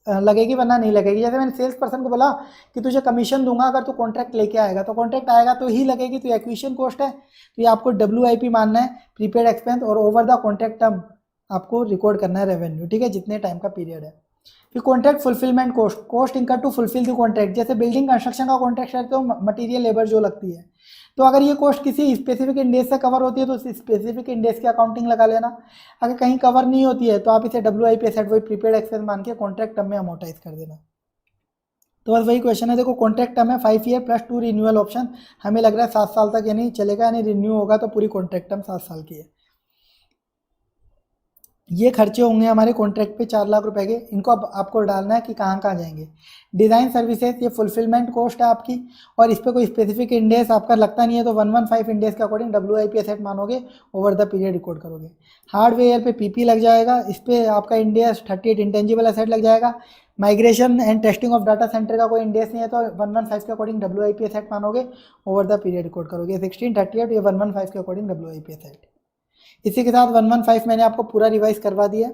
लगेगी, वरना नहीं लगेगी। जैसे मैंने सेल्स पर्सन को बोला कि तुझे कमीशन दूंगा अगर तू कॉन्ट्रैक्ट लेके आएगा, तो कॉन्ट्रैक्ट आएगा तो ही लगेगी, तो एक्विजिशन कॉस्ट है, तो ये आपको WIP मानना है, प्रीपेड एक्सपेंस, और ओवर द कॉन्ट्रैक्ट टर्म आपको रिकॉर्ड करना है रेवेन्यू, ठीक है, जितने टाइम का पीरियड है। फिर contract fulfilment cost, cost incurred to fulfil the contract, जैसे बिल्डिंग कंस्ट्रक्शन का कॉन्ट्रैक्ट है तो मटीरियल लेबर जो लगती है, तो अगर ये कॉस्ट किसी स्पेसिफिक इंडेक्स से कवर होती है तो उस स्पेसिफिक इंडेक्स की अकाउंटिंग लगा लेना। अगर कहीं कवर नहीं होती है तो आप इसे WIP एसेट वही प्रीपेड एक्सपेंस मान के कॉन्ट्रैक्ट टर्म में अमोर्टाइज कर देना। तो बस वही क्वेश्चन है, देखो कॉन्ट्रैक्ट टर्म है 5 ईयर प्लस 2 रिन्यूअल ऑप्शन, हमें लग रहा है 7 साल तक यानी चलेगा, यानी रिन्यू होगा तो पूरी कॉन्ट्रैक्ट टर्म 7 साल की है। ये खर्चे होंगे हमारे कॉन्ट्रैक्ट पे 4 लाख रुपए के, इनको अब आपको डालना है कि कहाँ कहाँ जाएंगे। डिज़ाइन सर्विसेज, ये फुलफिलमेंट कॉस्ट है आपकी, और इस पर कोई स्पेसिफिक इंडेक्स आपका लगता नहीं है तो 115 इंडेक्स के अकॉर्डिंग WIP एसेट मानोगे, ओवर द पीरियड रिकॉर्ड करोगे। हार्डवेयर पे PP लग जाएगा, इस पर आपका इंडेक्स 38 इंटेंजिबल एसेट लग जाएगा। Migration and testing of data centre का कोई इंडेक्स नहीं है तो 115 के अकॉर्डिंग WIP एसेट मानोगे, ओवर द पीरियड रिकॉर्ड करोगे। 1638 ये 115 के अकॉर्डिंग WIP एसेट। इसी के साथ 115 मैंने आपको पूरा रिवाइज करवा दिया।